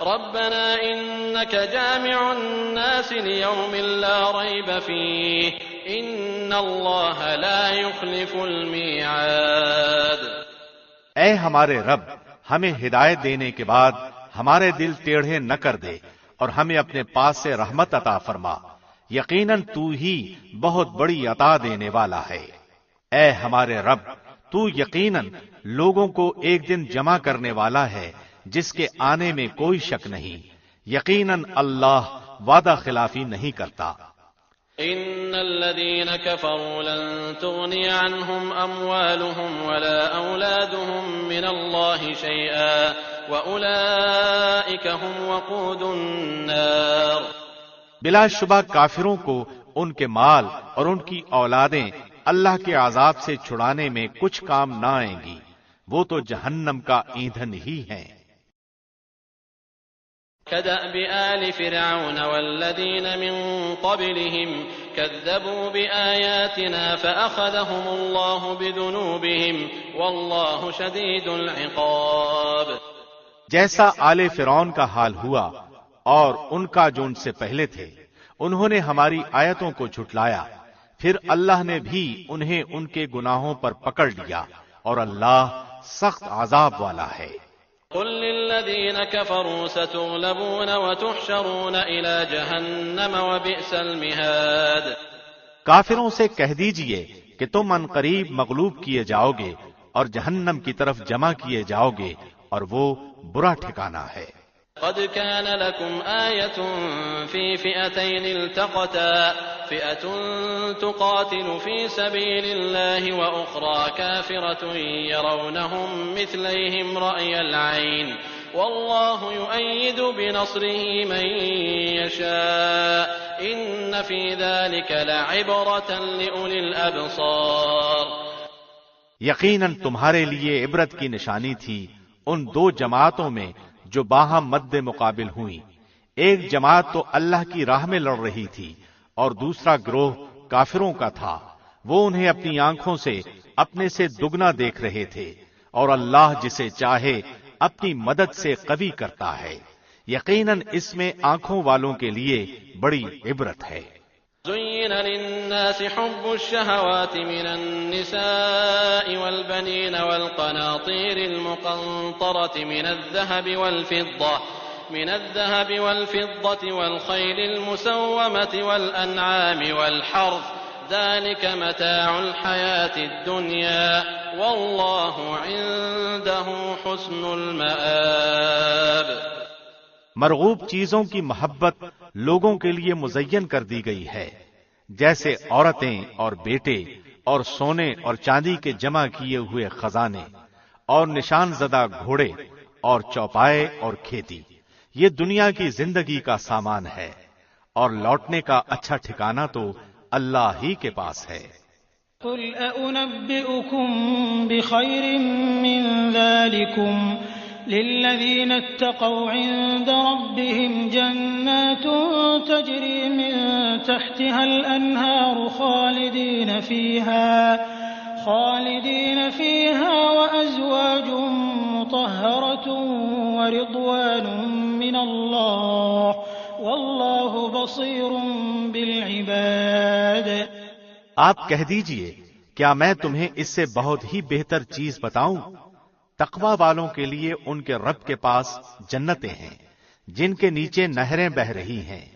S1: ربنا إنك جامع الناس ليوم لا ريب فيه إن الله لا يخلف الميعاد۔
S2: اے ہمارے رب، ہمیں ہدایت دینے کے بعد ہمارے دل ٹیڑھے نہ کر دے اور ہمیں اپنے پاس سے رحمت عطا فرما، یقیناً تو ہی بہت بڑی عطا دینے والا ہے۔ اے ہمارے رب، تو یقیناً لوگوں کو ایک دن جمع کرنے والا ہے جس کے آنے میں کوئی شک نہیں، یقیناً اللہ وعدہ خلافی نہیں کرتا۔
S1: ان الذين كفروا لن تغني عنهم اموالهم ولا اولادهم من الله شيئا واولئك هم وقود النار۔
S2: بلا شبہ کافروں کو ان کے مال اور ان کی اولادیں اللہ کے عذاب سے چھڑانے میں کچھ کام نہ آئیں گی، وہ تو جہنم کا ایندھن ہی ہیں۔
S1: كدأب آل فرعون والذين من قبلهم كذبوا بآياتنا فأخذهم الله بذنوبهم والله شديد العقاب۔
S2: جیسا آل فرعون کا حال ہوا اور ان کا جو ان سے پہلے تھے، انہوں نے ہماری آیتوں کو جھٹلایا، پھر اللہ نے بھی انہیں ان کے گناہوں پر پکڑ لیا، اور اللہ سخت عذاب والا ہے۔
S1: قل للذين كفروا ستغلبون وتحشرون إلى جهنم وبئس المهاد۔
S2: کافروں سے کہہ دیجئے کہ تم عنقریب مغلوب کیے جاؤ گے اور جہنم کی طرف جمع کیے جاؤ گے، اور وہ برا ٹھکانہ ہے۔
S1: قد كان لكم آية في فئتين التقتا فئة تقاتل في سبيل الله وأخرى كافرة يرونهم مثليهم رأي العين والله يؤيد بنصره من يشاء إن في ذلك لعبرة لأولي الأبصار۔
S2: یقیناً تمہارے لیے عبرت کی نشانی تھی ان دو جماعتوں میں جو باہم مد مقابل ہوئیں، ایک جماعت تو اللہ کی راہ میں لڑ رہی تھی اور دوسرا گروہ کافروں کا تھا، وہ انہیں اپنی آنکھوں سے اپنے سے دگنا دیکھ رہے تھے، اور اللہ جسے چاہے اپنی مدد سے قوی کرتا ہے۔ یقیناً اس میں آنکھوں والوں کے لیے بڑی عبرت ہے۔
S1: زين للناس حب الشهوات من النساء والبنين والقناطير المقنطرة من الذهب والفضة والخيل المسومة والأنعام والحرث ذلك متاع الحياة الدنيا والله عنده حسن المآب۔
S2: مرغوب چیزوں کی محبت لوگوں کے لیے مزین کر دی گئی ہے، جیسے عورتیں اور بیٹے اور سونے اور چاندی کے جمع کیے ہوئے خزانے اور نشان زدہ گھوڑے اور چوپائے اور کھیتی۔ یہ دنیا کی زندگی کا سامان ہے، اور لوٹنے کا اچھا ٹھکانہ تو اللہ ہی کے پاس ہے۔
S3: قل أنبئكم بخير من ذلكم للذين اتقوا عند ربهم جنات تجري من تحتها الأنهار خالدين فيها وأزواج مطهرة ورضوان من الله والله بصير بالعباد۔
S2: آپ کہہ دیجئے، کیا میں تمہیں اس سے بہت ہی بہتر چیز بتاؤں؟ تقوی والوں کے لیے ان کے رب کے پاس جنتیں ہیں، جن کے نیچے نہریں بہ رہی ہیں،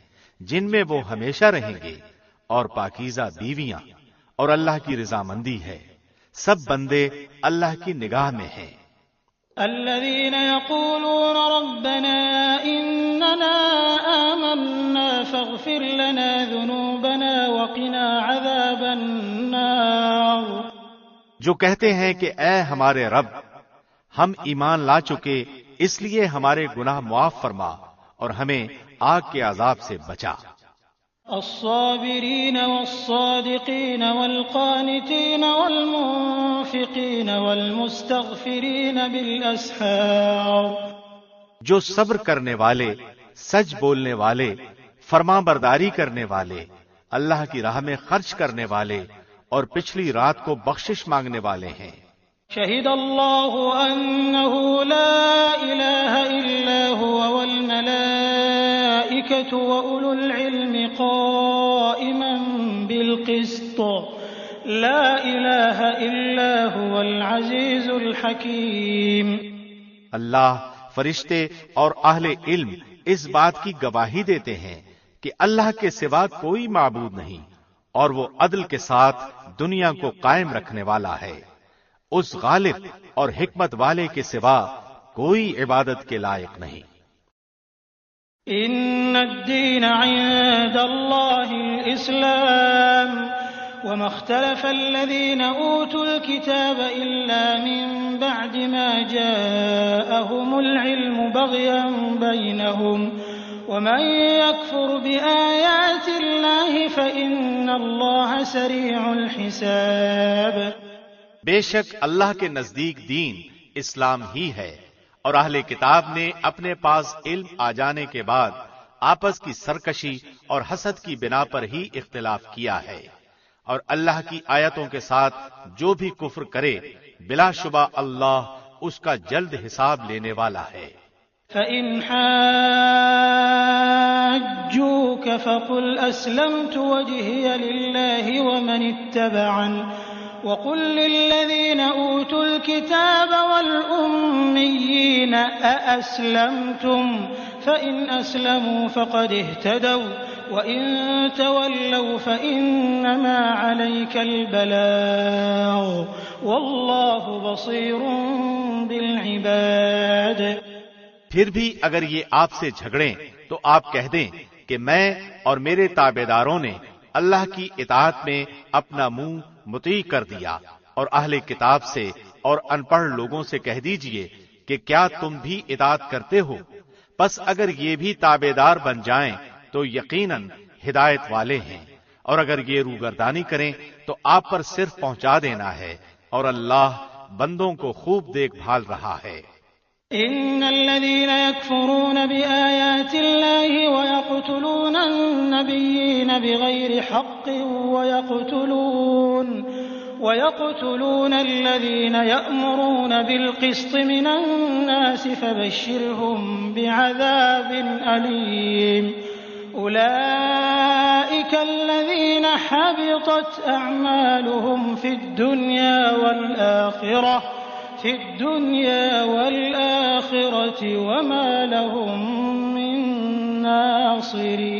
S2: جن میں وہ ہمیشہ رہیں گے، اور پاکیزہ بیویاں، اور اللہ کی رضامندی ہے۔ سب بندے اللہ کی نگاہ میں ہیں۔
S3: الذين يقولون ربنا إننا آمنا فاغفر لنا ذنوبنا وقنا عذاب النار۔
S2: جو کہتے ہیں کہ اے ہمارے رب، ہم ایمان لا چکے، اس لیے ہمارے گناہ معاف فرما اور ہمیں آگ کے عذاب سے بچا۔
S3: الصابرين والصادقين والقانتين والمنفقين والمستغفرين بالأسحار۔
S2: جو صبر کرنے والے، سچ بولنے والے، فرما برداری کرنے والے، اللہ کی راہ میں خرچ کرنے والے، اور پچھلی رات کو بخشش مانگنے والے ہیں۔
S3: شہد اللہ انہ لا الہ الا هو والملائکۃ وأولو العلم قائما بالقسط لا الہ الا هو العزیز الحکیم۔
S2: اللہ، فرشتے اور اہل علم اس بات کی گواہی دیتے ہیں کہ اللہ کے سوا کوئی معبود نہیں، اور وہ عدل کے ساتھ دنیا کو قائم رکھنے والا ہے۔ اس غالب اور حکمت والے کے سوا کوئی عبادت کے لائق نہیں۔
S3: ان الدین عند اللہ الاسلام وما اختلف الذين اوتوا الكتاب الا من بعد ما جاءهم العلم بغيا بينهم ومن يكفر بآيات الله فإن الله سريع الحساب۔
S2: بے شک اللہ کے نزدیک دین اسلام ہی ہے، اور اہل کتاب نے اپنے پاس علم آ جانے کے بعد آپس کی سرکشی اور حسد کی بنا پر ہی اختلاف کیا ہے، اور اللہ کی آیتوں کے ساتھ جو بھی کفر کرے بلا شبہ اللہ اس کا جلد حساب لینے والا ہے۔
S3: فَإِنْ حَاجُّوكَ فَقُلْ أَسْلَمْتُ وَجْهِيَ لِلَّهِ وَمَنِ اتَّبَعَنِ وَقُلْ لِلَّذِينَ أُوتُوا الْكِتَابَ وَالْأُمِّيِّينَ أَأَسْلَمْتُمْ فَإِنْ أَسْلَمُوا فَقَدِ اهْتَدَوْا وَإِنْ تَوَلَّوْا فَإِنَّمَا عَلَيْكَ الْبَلَاغُ وَاللَّهُ بَصِيرٌ بِالْعِبَادِ۔
S2: پھر بھی اگر یہ آپ سے جھگڑیں تو آپ کہہ دیں کہ میں اور میرے تابعداروں نے اللہ کی اطاعت میں اپنا منہ مطیع کر دیا، اور اہل کتاب سے اور ان پڑھ لوگوں سے کہہ دیجئے کہ کیا تم بھی اطاعت کرتے ہو؟ پس اگر یہ بھی تابعدار بن جائیں تو یقیناً ہدایت والے ہیں، اور اگر یہ روگردانی کریں تو آپ پر صرف پہنچا دینا ہے، اور اللہ بندوں کو خوب دیکھ بھال رہا ہے۔
S3: ان الذين يكفرون بآيات الله ويقتلون النبيين بغير حق وَيَقْتُلُونَ الَّذِينَ يَأْمُرُونَ بِالْقِسْطِ مِنَ النَّاسِ فَبَشِّرْهُم بِعَذَابٍ أَلِيمٍ أُولَئِكَ الَّذِينَ حَبِطَتْ أَعْمَالُهُمْ فِي الدُّنْيَا وَالْآخِرَةِ وَمَا لَهُم مِّن نَّاصِرِينَ۔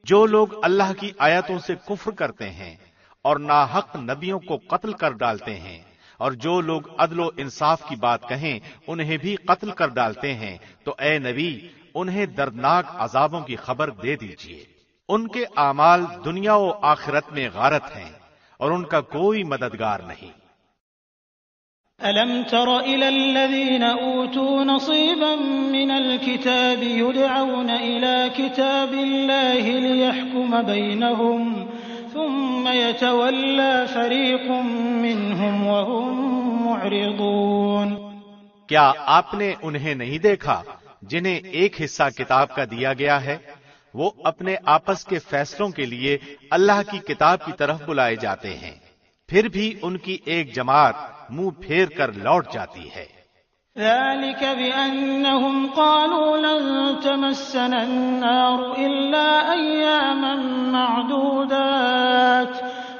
S2: جو لوگ اللہ کی آیتوں سے کفر کرتے ہیں اور ناحق نبیوں کو قتل کر ڈالتے ہیں، اور جو لوگ عدل و انصاف کی بات کہیں انہیں بھی قتل کر ڈالتے ہیں، تو اے نبی انہیں دردناک عذابوں کی خبر دے دیجیے۔ ان کے اعمال دنیا و آخرت میں غارت ہیں اور ان کا کوئی مددگار نہیں۔
S3: أَلَمْ تَرَ إِلَى الَّذِينَ أُوتُوا نَصِيبًا مِّنَ الْكِتَابِ يُدْعَوْنَ إِلَى كِتَابِ اللَّهِ لِيَحْكُمَ بَيْنَهُمْ ثُمَّ يَتَوَلَّى فَرِيقٌ مِّنْهُمْ وَهُمْ مُعْرِضُونَ۔
S2: کیا آپ نے انہیں نہیں دیکھا جنہیں ایک حصہ کتاب کا دیا گیا ہے؟ وہ اپنے آپس کے فیصلوں کے لیے اللہ کی کتاب کی طرف بلائے جاتے ہیں، پھر بھی ان کی ایک جماعت منہ پھیر کر لوٹ جاتی ہے۔
S3: ذلك بأنهم قالوا لن تمسنا النار إلا أياما معدودات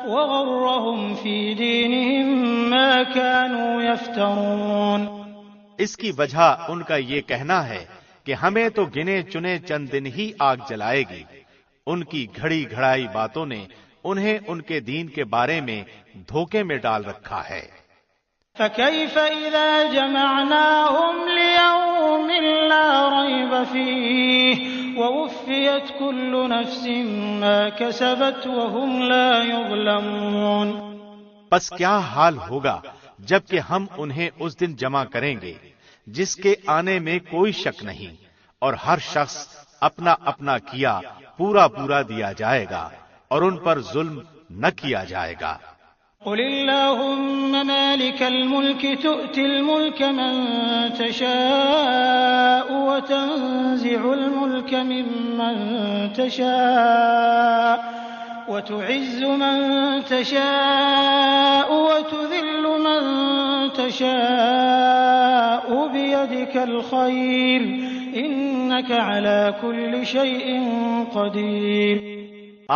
S3: وغرهم في دينهم ما كانوا يفترون۔
S2: اس کی وجہ ان کا یہ کہنا ہے کہ ہمیں تو گنے چنے چند دن ہی آگ جلائے گی۔ ان کی گھڑی گھڑائی باتوں نے انہیں ان کے دین کے بارے میں دھوکے میں ڈال رکھا ہے۔
S3: فَكَيْفَ إِذَا جَمَعْنَاهُمْ لِيَوْمٍ لَّا رَيْبَ فِيهِ وَوُفِّيَتْ كُلُّ نَفْسٍ مَّا كَسَبَتْ وَهُمْ لَا يُظْلَمُونَ۔
S2: پس کیا حال ہوگا جبکہ ہم انہیں اس دن جمع کریں گے جس کے آنے میں کوئی شک نہیں، اور ہر شخص اپنا اپنا کیا پورا پورا دیا جائے گا اور ان پر ظلم نہ کیا جائے گا۔
S3: قل اللهم مالك الملك تؤتي الملك من تشاء وتنزع الملك ممن تشاء وتعز من تشاء وتذل من تشاء بيدك الخير إنك على كل شيء قدير۔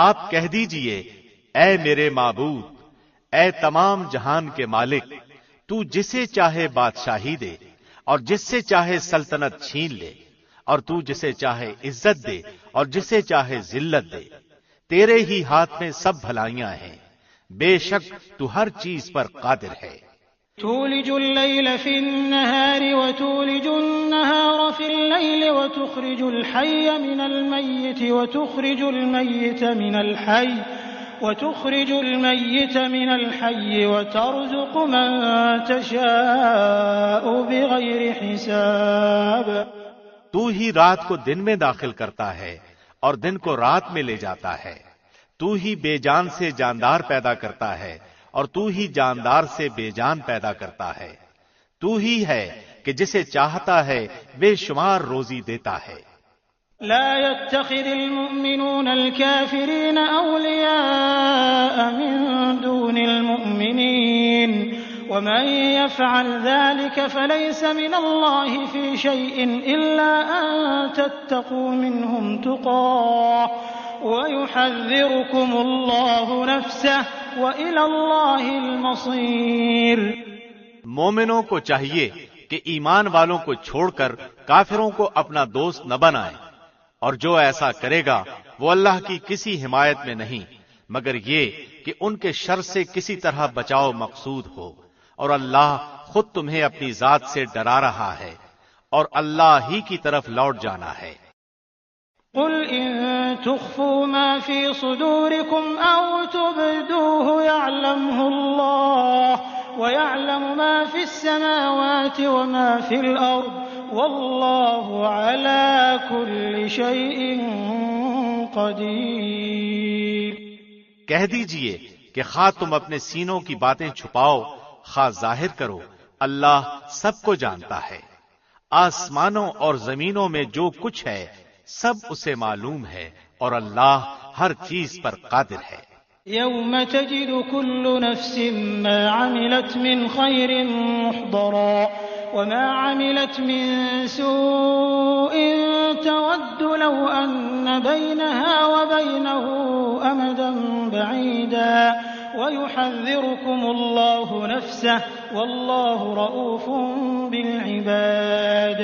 S2: آپ کہہ دیجئے اے میرے معبود، اے تمام جہان کے مالک، تو جسے چاہے بادشاہی دے اور جس سے چاہے سلطنت چھین لے، اور تو جسے چاہے عزت دے اور جسے چاہے ذلت دے، تیرے ہی ہاتھ میں سب بھلائیاں ہیں، بے شک تو ہر چیز پر قادر ہے۔
S3: تولج الليل في النهار وتولج النهار في الليل وتخرج الحي من الميت وتخرج الميت من الحي وترزق من تشاء بغير حساب۔
S2: تو ہی رات کو دن میں داخل کرتا ہے اور دن کو رات میں لے جاتا ہے، تو ہی بے جان سے جاندار پیدا کرتا ہے اور تو ہی جاندار سے بے جان پیدا کرتا ہے، تو ہی ہے کہ جسے چاہتا ہے بے شمار روزی دیتا ہے۔
S3: لا يتخذ المؤمنون الكافرين أولياء من دون المؤمنين ومن يفعل ذلك فليس من الله في شيء إلا أن تتقوا منهم تقاه ويحذركم الله نفسه وإلى الله المصير۔
S2: مومنوں کو چاہیے کہ ایمان والوں کو چھوڑ کر کافروں کو اپنا دوست نہ بنائیں، اور جو ایسا کرے گا وہ اللہ کی کسی حمایت میں نہیں مگر یہ کہ ان کے شر سے کسی طرح بچاؤ مقصود ہو، اور اللہ خود تمہیں اپنی ذات سے ڈرا رہا ہے اور اللہ ہی کی طرف لوٹ جانا ہے۔
S3: قل إن تخفوا ما في صدوركم أو تبدوه يعلمه الله ويعلم ما في السماوات وما في الأرض والله على كل شيء قدير۔
S2: کہہ دیجئے کہ خواہ تم اپنے سینوں کی باتیں چھپاؤ خواہ ظاہر کرو، اللہ سب کو جانتا ہے۔ آسمانوں اور زمینوں میں جو کچھ ہے سب اسے معلوم ہے اور اللہ ہر چیز پر قادر ہے۔
S3: يوم تجد كل نفس ما عملت من خير محضرا وما عملت من سوء تود لو أن بينها وبينه أمدا بعيدا ويحذركم الله نفسه والله رؤوف بالعباد۔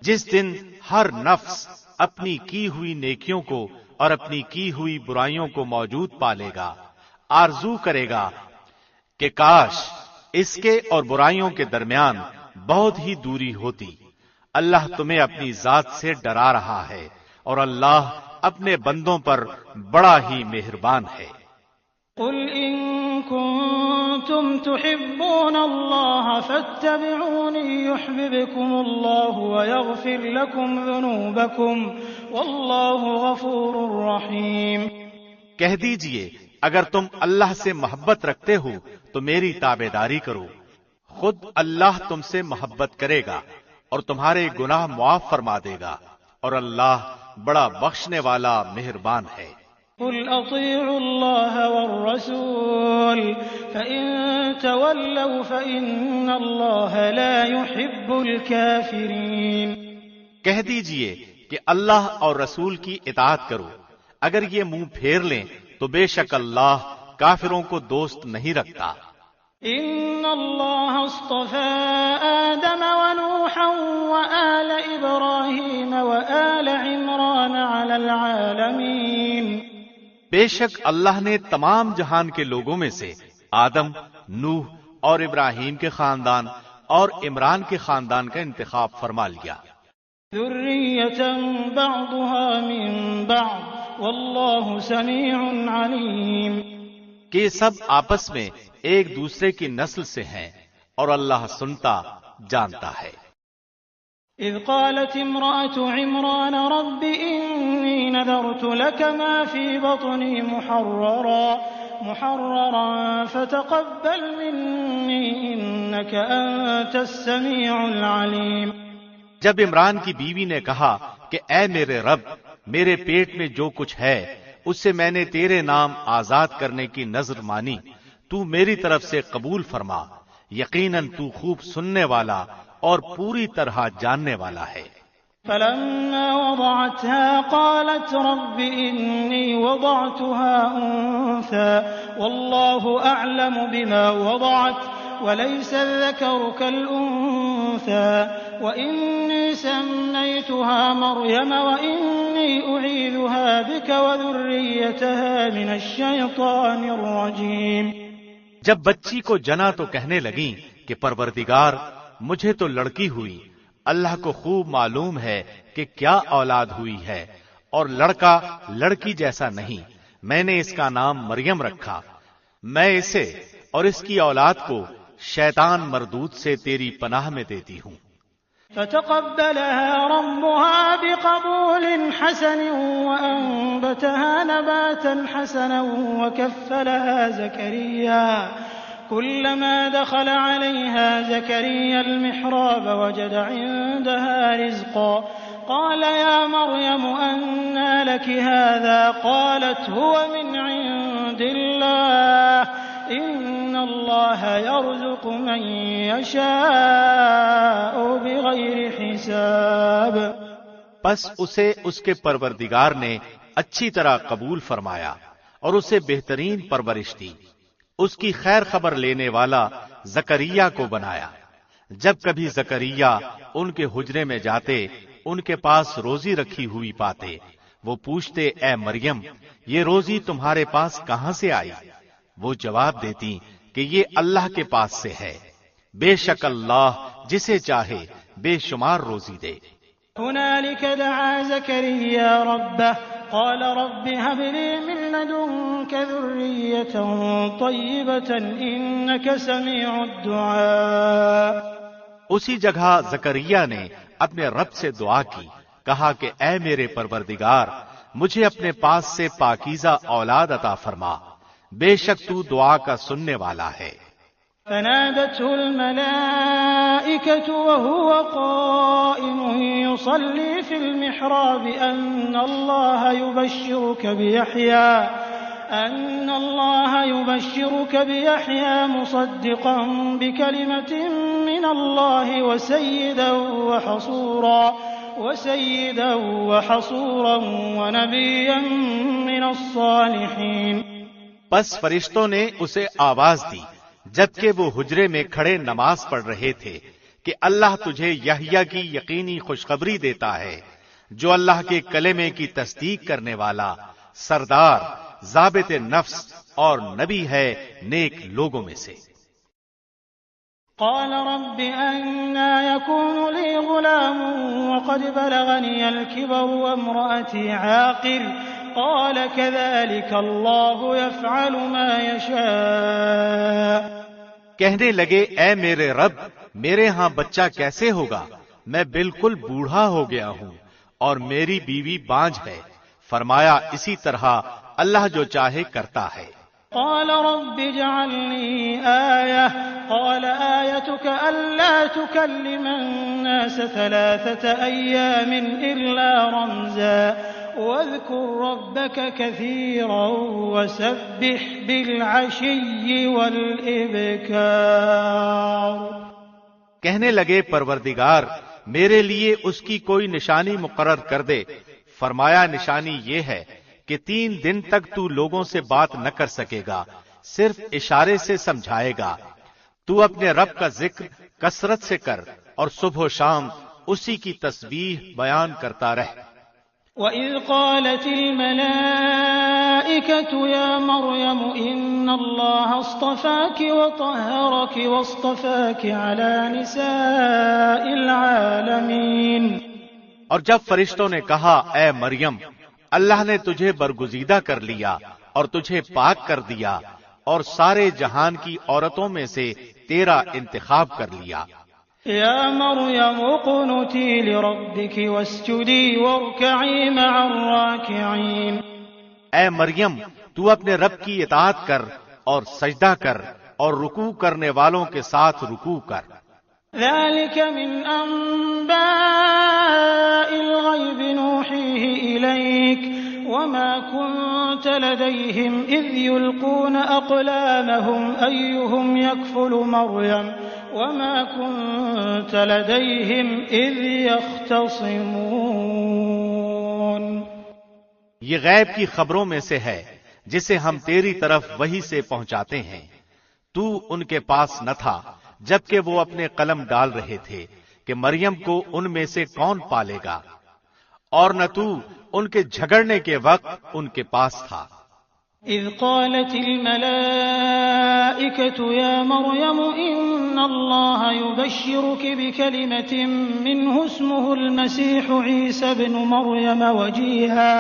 S2: جس دن ہر نفس اپنی کی ہوئی نیکیوں کو اور اپنی کی ہوئی برائیوں کو موجود پالے گا، آرزو کرے گا کہ کاش اس کے اور برائیوں کے درمیان بہت ہی دوری ہوتی۔ اللہ تمہیں اپنی ذات سے ڈرا رہا ہے اور اللہ اپنے بندوں پر بڑا ہی مہربان ہے۔
S3: قل إن كنتم تحبون الله فاتبعوني يحببكم الله ويغفر لكم ذنوبكم والله غفور رحيم۔
S2: کہہ دیجئے اگر تم اللہ سے محبت رکھتے ہو تو میری تابعداری کرو، خود اللہ تم سے محبت کرے گا اور تمہارے گناہ معاف فرما دے گا، اور اللہ بڑا بخشنے والا مہربان ہے۔
S3: قل اطیعوا اللہ والرسول فإن تولوا فإن اللہ لا يحب الكافرین۔
S2: کہہ دیجئے کہ اللہ اور رسول کی اطاعت کرو، اگر یہ منہ پھیر لیں تو بے شک اللہ کافروں کو دوست نہیں رکھتا۔
S3: ان اللہ اصطفى آدم ونوحا وآل ابراہیم وآل عمران علی العالمین۔
S2: بے شک اللہ نے تمام جہان کے لوگوں میں سے آدم، نوح اور ابراہیم کے خاندان اور عمران کے خاندان کا انتخاب فرما لیا۔
S3: ذریۃ بعضها من بعض واللہ سمیع علیم۔
S2: کہ سب آپس میں ایک دوسرے کی نسل سے ہیں اور اللہ سنتا جانتا ہے۔
S3: اذ قالت امرأة عمران رب انی نذرت لك ما في بطني محررا فتقبل مني انك انت السميع العليم۔
S2: جب عمران کی بیوی نے کہا کہ اے میرے رب، میرے پیٹ میں جو کچھ ہے اس سے میں نے تیرے نام آزاد کرنے کی نذر مانی، تو میری طرف سے قبول فرما، یقیناً تو خوب سننے والا اور پوری طرح جاننے والا ہے۔
S3: فلما وضعتها قالت رب إني وضعتها أنثى والله أعلم بما وضعت وليس الذكر كالأنثى وإني سميتها مريم وإني أعيذها بك وذريتها من الشيطان الرجيم۔
S2: جب بچی کو جنا تو کہنے لگیں کہ پروردگار مجھے تو لڑکی ہوئی، اللہ کو خوب معلوم ہے کہ کیا اولاد ہوئی ہے، اور لڑکا لڑکی جیسا نہیں، میں نے اس کا نام مریم رکھا، میں اسے اور اس کی اولاد کو شیطان مردود سے تیری پناہ میں دیتی ہوں۔
S3: فتقبلها ربها بقبول حسن وأنبتها نباتا حسنا وكفلها زكريا كلما دخل عليها زكريا المحراب وجد عندها رزقا قال يا مريم أنى لك هذا قالت هو من عند الله إن الله يرزق من يشاء بغير حساب۔
S2: پس اسے اس کے پروردگار نے اچھی طرح قبول فرمایا اور اسے بہترین پرورش دی، اس کی خیر خبر لینے والا زکریا کو بنایا۔ جب کبھی زکریا ان کے حجرے میں جاتے ان کے پاس روزی رکھی ہوئی پاتے، وہ پوچھتے اے مریم یہ روزی تمہارے پاس کہاں سے آئی؟ وہ جواب دیتی کہ یہ اللہ کے پاس سے ہے، بے شک اللہ جسے چاہے بے شمار روزی دے۔
S3: هنالك دعا زكريا ربه قال رب هب لي من لدنك ذرية طيبة إنك سميع الدعاء۔
S2: اسی جگہ زکریا نے اپنے رب سے دعا کی، کہا کہ اے میرے پروردگار مجھے اپنے پاس سے پاکیزہ اولاد عطا فرما، بے شک تو دعا کا سننے والا ہے۔
S3: فنادته الملائكة وهو قائم يصلي في المحراب أن الله يبشرك أن الله يبشرك بيحيى مصدقا بكلمة من الله وسيدا وحصورا ونبيا من الصالحين.
S2: بس فرشتوں نے اسے آواز دی جبکہ وہ حجرے میں کھڑے نماز پڑھ رہے تھے کہ اللہ تجھے یحییٰ کی یقینی خوشخبری دیتا ہے جو اللہ کے کلمے کی تصدیق کرنے والا، سردار، ضابط نفس اور نبی ہے نیک لوگوں میں سے.
S3: قال رب أنى يكون لي غلام وقد بلغني الكبر وامرأتي عاقر قال كذلك الله يفعل ما يشاء.
S2: کہنے لگے اے میرے رب میرے ہاں بچہ کیسے ہوگا، میں بالکل بوڑھا ہو گیا ہوں اور میری بیوی بانجھ ہے. فرمایا اسی طرح اللہ جو چاہے کرتا ہے.
S3: قال رب اجعل لي آية قال آيتك ألا تكلم الناس 3 أيام إلا رمزا واذكر ربك كثيرا وسبح بالعشي والإبكار.
S2: کہنے لگے پروردگار میرے لیے اس کی کوئی نشانی مقرر کر دے. فرمایا نشانی یہ ہے کہ 3 دن تک تو لوگوں سے بات نہ کر سکے گا، صرف اشارے سے سمجھائے گا. تو اپنے رب کا ذکر کثرت سے کر اور صبح و شام اسی کی تسبیح بیان کرتا رہ.
S3: وَإِذْ قَالَتِ الْمَلَائِكَةُ يَا مَرْيَمُ إِنَّ اللَّهَ اصْطَفَاكِ وَطَهَّرَكِ وَاصْطَفَاكِ عَلَى نِسَاءِ الْعَالَمِينَ.
S2: اور جب فرشتوں نے کہا اے مریم اللہ نے تجھے برگزیدہ کر لیا اور تجھے پاک کر دیا اور سارے جہان کی عورتوں میں سے تیرا انتخاب کر لیا.
S3: یا مریم اقنتی لربک واسجدی وارکعی مع الراکعین.
S2: اے مریم تو اپنے رب کی اطاعت کر اور سجدہ کر اور رکوع کرنے والوں کے ساتھ رکوع کر.
S3: ذلك من أنباء الغيب نوحيه إليك وما كنت لديهم إذ يلقون أقلامهم أيهم يكفل مريم وما كنت لديهم إذ يختصمون.
S2: یہ غیب کی خبروں میں سے ہے جسے ہم تیری طرف وحی سے پہنچاتے ہیں. تو ان کے پاس نہ تھا جبکہ وہ اپنے قلم ڈال رہے تھے کہ مریم کو ان میں سے کون پالے گا، اور نہ تو ان کے جھگڑنے کے وقت ان کے پاس تھا.
S3: اذ قالت الملائکة یا مریم ان اللہ یبشرک بکلمة منہ اسمہ المسیح عیسی بن مریم وجیہا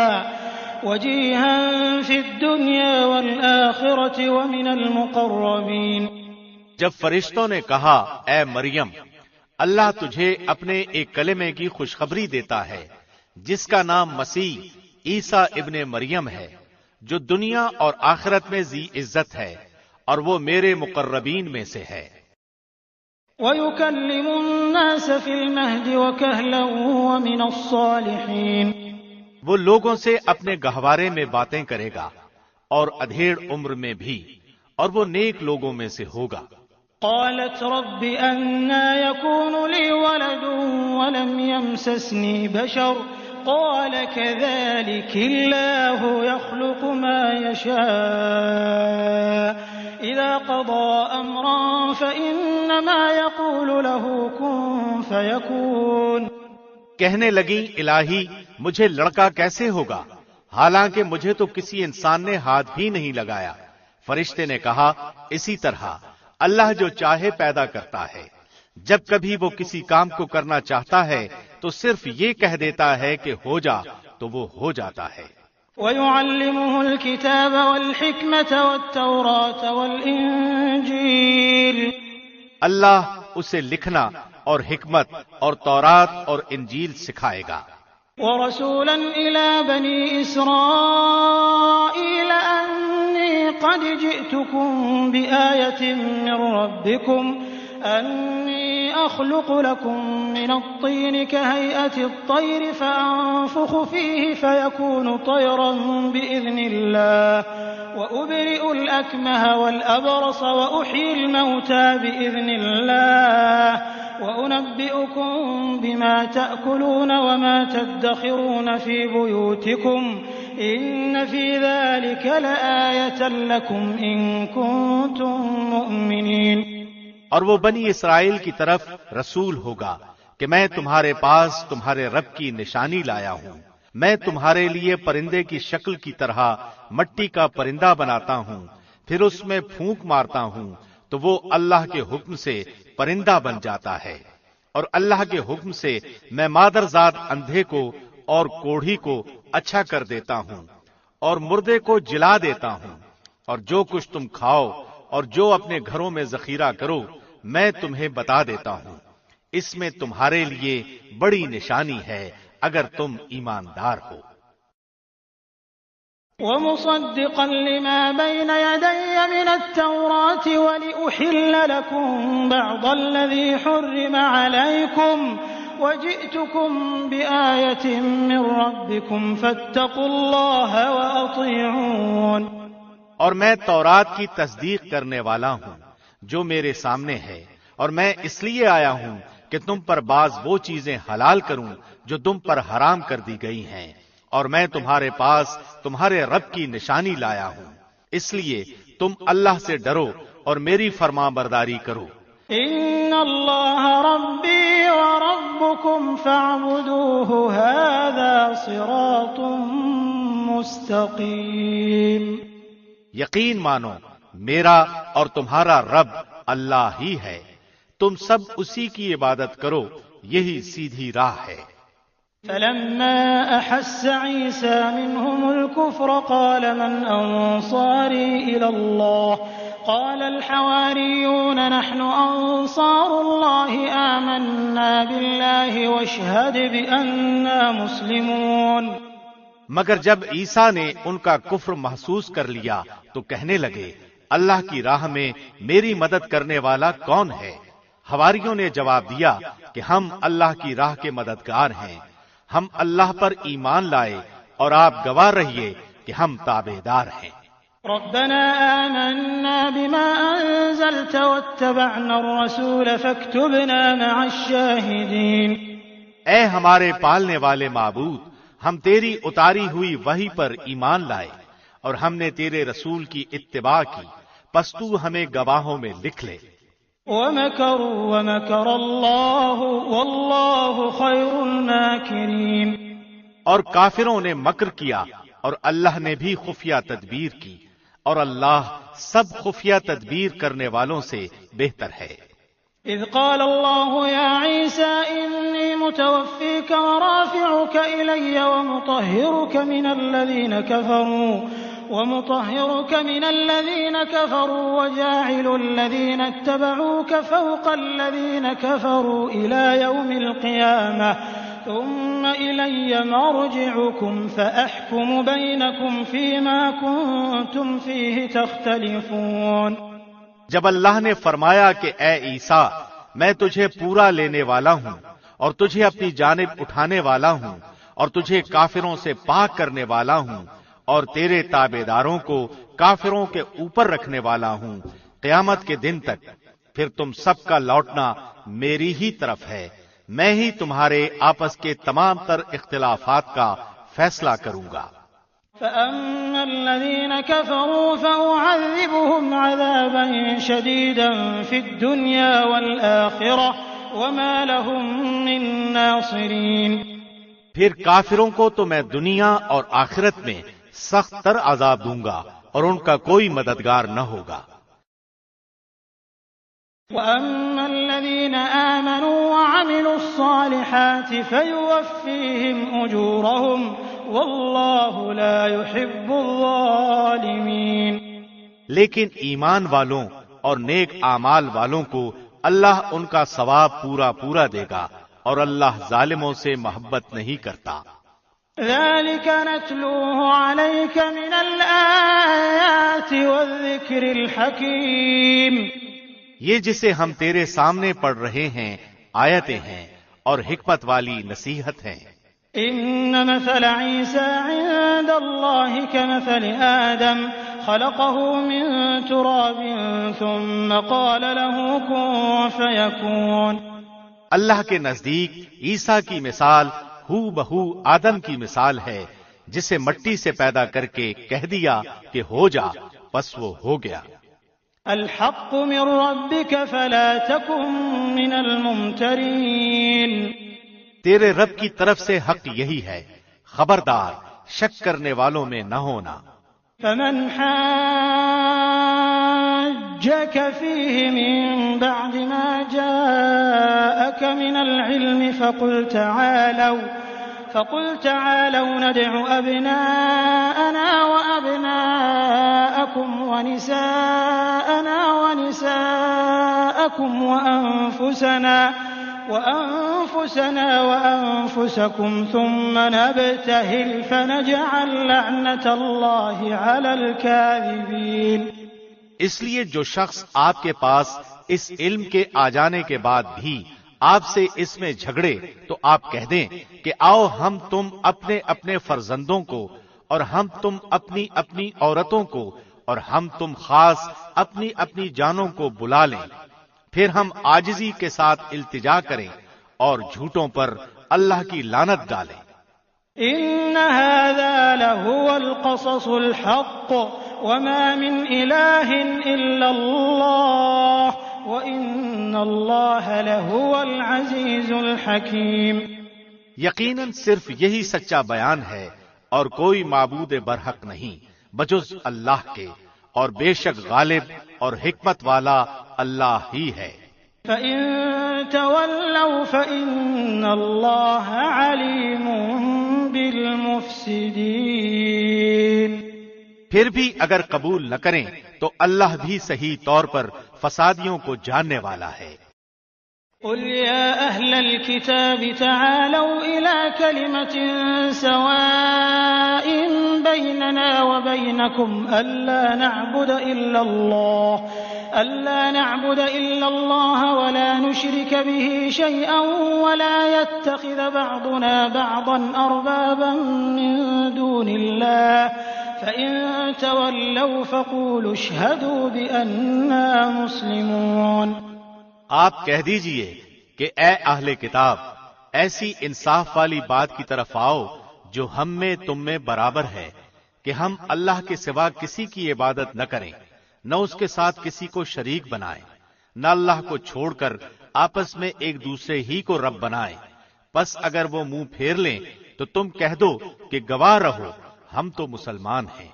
S3: فی الدنیا والآخرة ومن المقربین.
S2: جب فرشتوں نے کہا اے مریم اللہ تجھے اپنے ایک کلمے کی خوشخبری دیتا ہے جس کا نام مسیح عیسیٰ ابن مریم ہے جو دنیا اور آخرت میں ذی عزت ہے اور وہ میرے مقربین میں سے ہے.
S3: وَيُكَلِّمُ النَّاسَ فِي الْمَهْدِ وَكَهْلًا وَمِنَ الصَّالِحِينَ.
S2: وہ لوگوں سے اپنے گہوارے میں باتیں کرے گا اور ادھیڑ عمر میں بھی، اور وہ نیک لوگوں میں سے ہوگا.
S3: قالت رب أنى يكون لي ولد ولم يمسسني بشر قال كذلك الله يخلق ما يشاء إذا قضى أمرا فإنما يقول له كن فيكون.
S2: کہنے لگی الہی مجھے لڑکا کیسے ہوگا حالانکہ مجھے تو کسی انسان نے ہاتھ بھی نہیں لگایا. فرشتے نے کہا اسی طرح اللہ جو چاہے پیدا کرتا ہے، جب کبھی وہ کسی کام کو کرنا چاہتا ہے تو صرف یہ کہہ دیتا ہے کہ ہو جا تو وہ ہو جاتا ہے.
S3: وَيُعَلِّمُهُ الْكِتَابَ وَالْحِكْمَةَ وَالتَّوْرَاةَ وَالْإِنْجِيلَ.
S2: اللہ اسے لکھنا اور حکمت اور تورات اور انجیل سکھائے گا.
S3: وَرَسُولًا إِلَى بَنِي إِسْرَائِيلَ أَنِّي قَدْ جِئْتُكُمْ بِآيَةٍ مِّن رَّبِّكُمْ أني أخلق لكم من الطين كهيئة الطير فأنفخ فيه فيكون طيرا بإذن الله وأبرئ الأكمه والأبرص وأحيي الموتى بإذن الله وأنبئكم بما تأكلون وما تدخرون في بيوتكم إن في ذلك لآية لكم إن كنتم مؤمنين۔
S2: اور وہ بنی اسرائیل کی طرف رسول ہوگا کہ میں تمہارے پاس تمہارے رب کی نشانی لایا ہوں۔ میں تمہارے لیے پرندے کی شکل کی طرح مٹی کا پرندہ بناتا ہوں، پھر اس میں پھونک مارتا ہوں تو وہ اللہ کے حکم سے پرندہ بن جاتا ہے، اور اللہ کے حکم سے میں مادرزاد اندھے کو اور کوڑھی کو اچھا کر دیتا ہوں اور مردے کو جلا دیتا ہوں، اور جو کچھ تم کھاؤ اور جو اپنے گھروں میں ذخیرہ کرو میں تمہیں بتا دیتا ہوں۔ اس میں تمہارے لیے بڑی نشانی ہے اگر تم ایماندار ہو۔
S3: ومصدقا لما بين يدي من التوراة ولأحل لكم بعض الذي حرم عليكم وجئتكم بآية من ربكم فاتقوا الله وأطيعون۔
S2: اور میں تورات کی تصدیق کرنے والا ہوں جو میرے سامنے ہے، اور میں اس لیے آیا ہوں کہ تم پر بعض وہ چیزیں حلال کروں جو تم پر حرام کر دی گئی ہیں، اور میں تمہارے پاس تمہارے رب کی نشانی لایا ہوں، اس لیے تم اللہ سے ڈرو اور میری فرما برداری کرو۔
S3: ان اللہ ربی وربکم فاعبدوہ ھذا صراط مستقیم۔
S2: یقین مانو میرا اور تمہارا رب اللہ ہی ہے، تم سب اسی کی عبادت کرو، یہی سیدھی راہ ہے۔
S3: فلما أحس عيسى منهم الكفر قال من أنصاري إلى الله قال الحواريون نحن أنصار الله آمنا بالله واشهد بأننا مسلمون۔
S2: مگر جب عیسیٰ نے ان کا کفر محسوس کر لیا تو کہنے لگے اللہ کی راہ میں میری مدد کرنے والا کون ہے؟ حواریوں نے جواب دیا کہ ہم اللہ کی راہ کے مددگار ہیں، ہم اللہ پر ایمان لائے اور آپ گواہ رہیے کہ ہم تابعدار ہیں۔
S3: ربنا آمنا بما أنزلت واتبعنا الرسول فاكتبنا مع الشاهدين۔
S2: اے ہمارے پالنے والے معبود، ہم تیری اتاری ہوئی وحی پر ایمان لائے اور ہم نے تیرے رسول کی اتباع کی، پس تو ہمیں گواہوں میں لکھ لے۔
S3: وَمَكَرُوا وَمَكَرَ اللَّهُ وَاللَّهُ خَيْرُ الْمَاكِرِينَ۔
S2: اور کافروں نے مکر کیا اور اللہ نے بھی خفیہ تدبیر کی، اور اللہ سب خفیہ تدبیر کرنے والوں سے بہتر ہے۔
S3: اذ قال الله يا عيسى إني متوفيك ورافعك إلي ومطهرك من الذين كفروا وجاعل الذين اتبعوك فوق الذين كفروا إلى يوم القيامة ثم إلي مرجعكم فأحكم بينكم فيما كنتم فيه تختلفون۔
S2: جب اللہ نے فرمایا کہ اے عیسیٰ میں تجھے پورا لینے والا ہوں اور تجھے اپنی جانب اٹھانے والا ہوں اور تجھے کافروں سے پاک کرنے والا ہوں اور تیرے تابعداروں کو کافروں کے اوپر رکھنے والا ہوں قیامت کے دن تک، پھر تم سب کا لوٹنا میری ہی طرف ہے، میں ہی تمہارے آپس کے تمام تر اختلافات کا فیصلہ کروں گا۔
S3: فأما الذين كفروا فأعذبهم عذابا شديدا في الدنيا والآخرة وما لهم من ناصرين۔
S2: پھر کافروں کو تو میں دنیا اور آخرت میں سخت تر عذاب دوں گا اور ان کا کوئی مددگار نہ ہوگا۔
S3: وأما الذين آمنوا وعملوا الصالحات فيوفيهم أجورهم والله لا يحب الظالمين۔
S2: لیکن ایمان والوں اور نیک اعمال والوں کو اللہ ان کا ثواب پورا پورا دے گا اور اللہ ظالموں سے محبت نہیں کرتا۔
S3: ذلك نتلوه عليك من الآيات والذكر الحكيم۔
S2: یہ جسے ہم تیرے سامنے پڑھ رہے ہیں آیتیں ہیں اور حکمت والی نصیحت ہیں۔
S3: إن مثل عيسى عند الله كمثل آدم خلقه من تراب ثم قال له كن فيكون۔
S2: اللہ کے نزدیک عیسیٰ کی مثال ہو بہو آدم کی مثال ہے، جسے مٹی سے پیدا کر کے کہہ دیا کہ ہو جا، بس وہ ہو گیا۔
S3: الحق من ربك فلا تكن من الممترين۔
S2: تیرے رب کی طرف سے حق یہی ہے، خبردار شک کرنے والوں میں نہ ہونا۔
S3: فمن حاجك فيه من بعد ما جاءك من العلم فقل تعالوا ندع أبناءنا وأبناءكم ونساءنا ونساءكم وأنفسنا وأنفسكم ثم نبتهل فنجعل لعنة الله على الكاذبين۔
S2: اس لیے جو شخص آپ کے پاس اس علم کے آ جانے کے بعد بھی آپ سے اس میں جھگڑے تو آپ کہہ دیں کہ آؤ ہم تم اپنے اپنے فرزندوں کو اور ہم تم اپنی اپنی عورتوں کو اور ہم تم خاص اپنی اپنی جانوں کو بلا لیں، پھر ہم عاجزی کے ساتھ التجا کریں اور جھوٹوں پر اللہ کی لعنت ڈالیں۔
S3: إن هذا لهو القصص الحق وما من إله إلا الله وإن الله لهو العزيز الحكيم۔
S2: یقیناً صرف یہی سچا بیان ہے اور کوئی معبود برحق نہیں بجز اللہ کے، اور بے شک غالب اور حکمت والا اللہ ہی ہے۔
S3: فإن تولوا فإن الله عليم بالمفسدين۔
S2: پھر بھی اگر قبول نہ کریں تو اللہ بھی صحیح طور پر فسادیوں کو جاننے والا ہے۔
S3: قل يا أهل الكتاب تعالوا إلى كلمة سواء بيننا وبينكم ألا نعبد إلا الله ولا نشرك به شيئا ولا يتخذ بعضنا بعضا أربابا من دون الله فإن تولوا فقولوا اشهدوا بأننا مسلمون۔
S2: آپ کہہ دیجئے کہ اے اہل کتاب، ایسی انصاف والی بات کی طرف آؤ جو ہم میں تم میں برابر ہے کہ ہم اللہ کے سوا کسی کی عبادت نہ کریں، نہ اس کے ساتھ کسی کو شریک بنائیں، نہ اللہ کو چھوڑ کر آپس میں ایک دوسرے ہی کو رب بنائیں۔ پس اگر وہ منہ پھیر لیں تو تم کہہ دو کہ گواہ رہو ہم تو مسلمان ہیں۔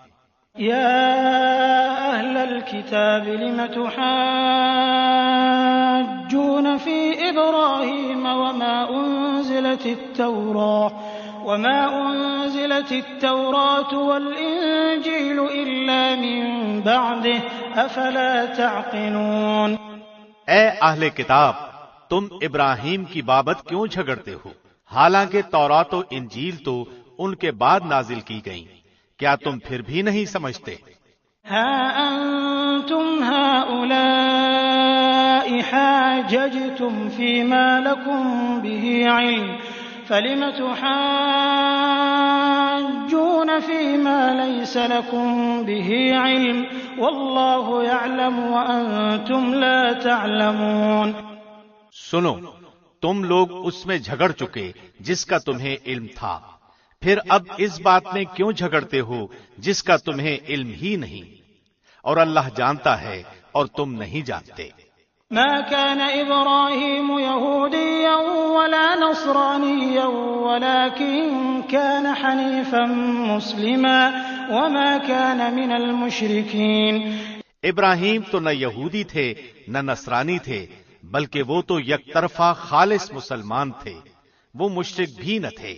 S3: يا أهل الكتاب لم تحاجون في إبراهيم وما أنزلت التوراة والإنجيل إلا من بعده أفلا تعقلون۔
S2: اے اہل کتاب، تم ابراہیم کی بابت کیوں جھگڑتے ہو، حالانکہ تورات و انجیل تو ان کے بعد نازل کی گئیں، کیا تم پھر بھی نہیں سمجھتے؟
S3: ها أنتم هؤلاء حاججتم فيما لكم به علم فلم تحاجون فيما ليس لكم به علم والله يعلم وأنتم لا تعلمون۔
S2: سنو، تم لوگ اس میں جھگڑ چکے جس کا تمہیں علم تھا، پھر اب اس بات میں کیوں جھگڑتے ہو جس کا تمہیں علم ہی نہیں، اور اللہ جانتا ہے اور تم نہیں جانتے۔
S3: ما كان إبراهيم يهوديا ولا نصرانيا ولكن كان حنيفا مسلما وما كان من المشركين۔
S2: ابراہیم تو نہ یہودی تھے نہ نصرانی تھے، بلکہ وہ تو یک طرفہ خالص مسلمان تھے، وہ مشرک بھی نہ تھے۔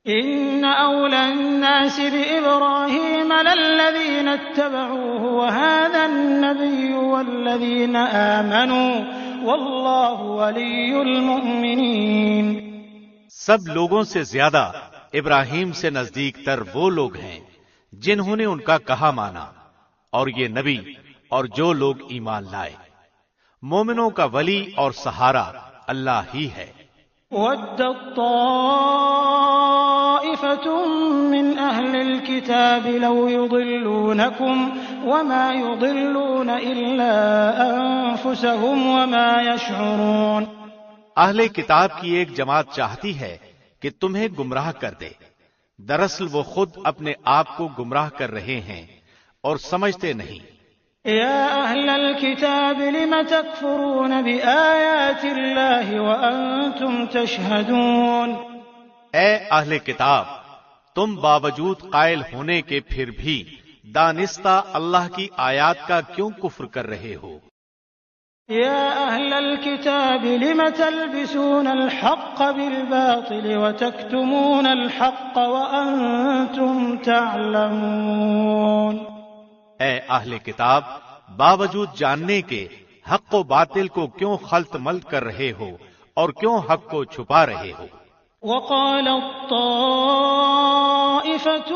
S3: إن أولى الناس بإبراهيم للذين اتبعوه وهذا النبي والذين آمنوا والله ولي المؤمنين۔
S2: سب لوگوں سے زیادہ ابراہیم سے نزدیک تر وہ لوگ ہیں جنہوں نے ان کا کہا مانا، اور یہ نبی اور جو لوگ ایمان لائے۔ مومنوں کا ولی اور سہارا اللہ ہی ہے۔
S3: وَدَّت طَّائِفَةٌ مِّنْ أَهْلِ الْكِتَابِ لَوْ يُضِلُّونَكُمْ وَمَا يُضِلُّونَ إِلَّا أَنفُسَهُمْ وَمَا يَشْعُرُونَ۔
S2: اہل کتاب کی ایک جماعت چاہتی ہے کہ تمہیں گمراہ کر دے، دراصل وہ خود اپنے آپ کو گمراہ کر رہے ہیں اور سمجھتے نہیں۔
S3: يا أهل الكتاب لم تكفرون بآيات الله وأنتم تشهدون۔
S2: اے اہل کتاب، تم باوجود قائل ہونے کے پھر بھی دانستہ اللہ کی آیات کا کیوں کفر کر رہے ہو؟
S3: يا أهل الكتاب لم تلبسون الحق بالباطل وتكتمون الحق وأنتم تعلمون۔
S2: اے اہل کتاب، باوجود جاننے کے حق و باطل کو کیوں خلط ملط کر رہے ہو اور کیوں حق کو چھپا رہے ہو؟
S3: وقالت طائفة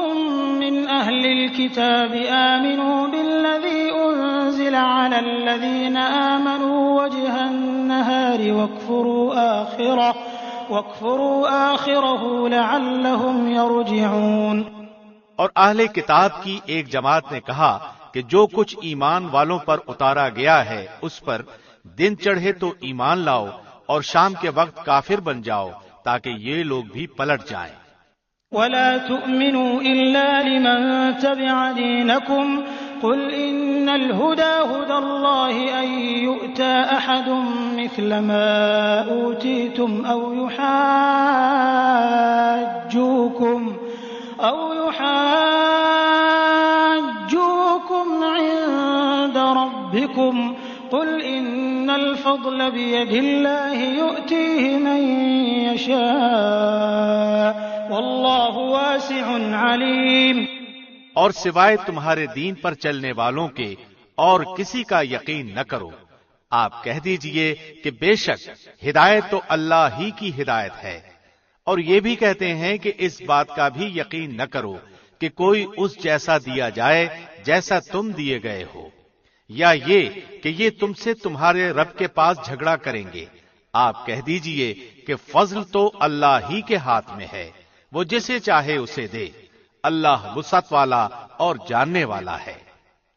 S3: من أهل الكتاب آمنوا بالذي أنزل على الذين آمنوا وجه النهار واكفروا آخره لعلهم يرجعون۔
S2: اور اہل کتاب کی ایک جماعت نے کہا کہ جو کچھ ایمان والوں پر اتارا گیا ہے اس پر دن چڑھے تو ایمان لاؤ اور شام کے وقت کافر بن جاؤ تاکہ یہ لوگ بھی پلٹ جائیں۔
S3: ولا تؤمنوا إلا لمن تبع دينكم قل إن الهدى هدى الله أن يؤتى أحد مثل ما أوتيتم أو يحاجوكم عند ربكم قل إن الفضل بيد الله يؤتيه من يشاء والله واسع عليم۔
S2: اور سوائے تمہارے دین پر چلنے والوں کے اور کسی کا یقین نہ کرو، آپ کہہ دیجئے کہ بے شک ہدایت تو اللہ ہی کی ہدایت ہے، اور یہ بھی کہتے ہیں کہ اس بات کا بھی یقین نہ کرو کہ کوئی اس جیسا دیا جائے جیسا تم دیے گئے ہو، یا یہ کہ یہ تم سے تمہارے رب کے پاس جھگڑا کریں گے۔ آپ کہہ دیجئے کہ فضل تو اللہ ہی کے ہاتھ میں ہے، وہ جسے چاہے اسے دے، اللہ وسعت والا اور جاننے والا ہے۔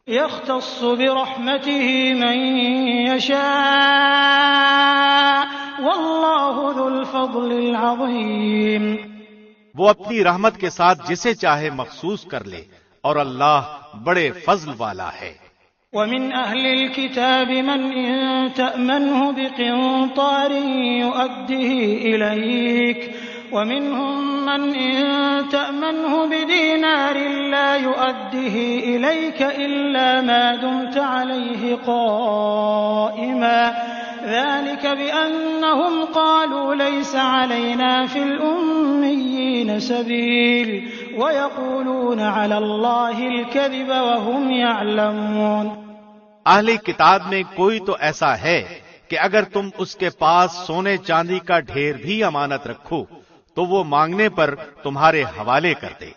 S3: يختص برحمته من يشاء والله ذو الفضل العظيم۔
S2: وہ اپنی رحمت کے ساتھ جسے چاہے مخصوص کر لے اور اللہ بڑے فضل والا ہے۔
S3: ومن أهل الكتاب من إن تأمنه بقنطار يؤده إليك ومنهم من إن تأمنه بدينار لا يؤده إليك إلا ما دمت عليه قائما ذلك بأنهم قالوا ليس علينا في الأميين سبيل ويقولون على الله الكذب وهم يعلمون۔
S2: اہل کتاب میں کوئی تو ایسا ہے کہ اگر تم اس کے پاس سونے چاندی کا ڈھیر بھی امانت رکھو تو وہ مانگنے پر تمہارے حوالے کر دے،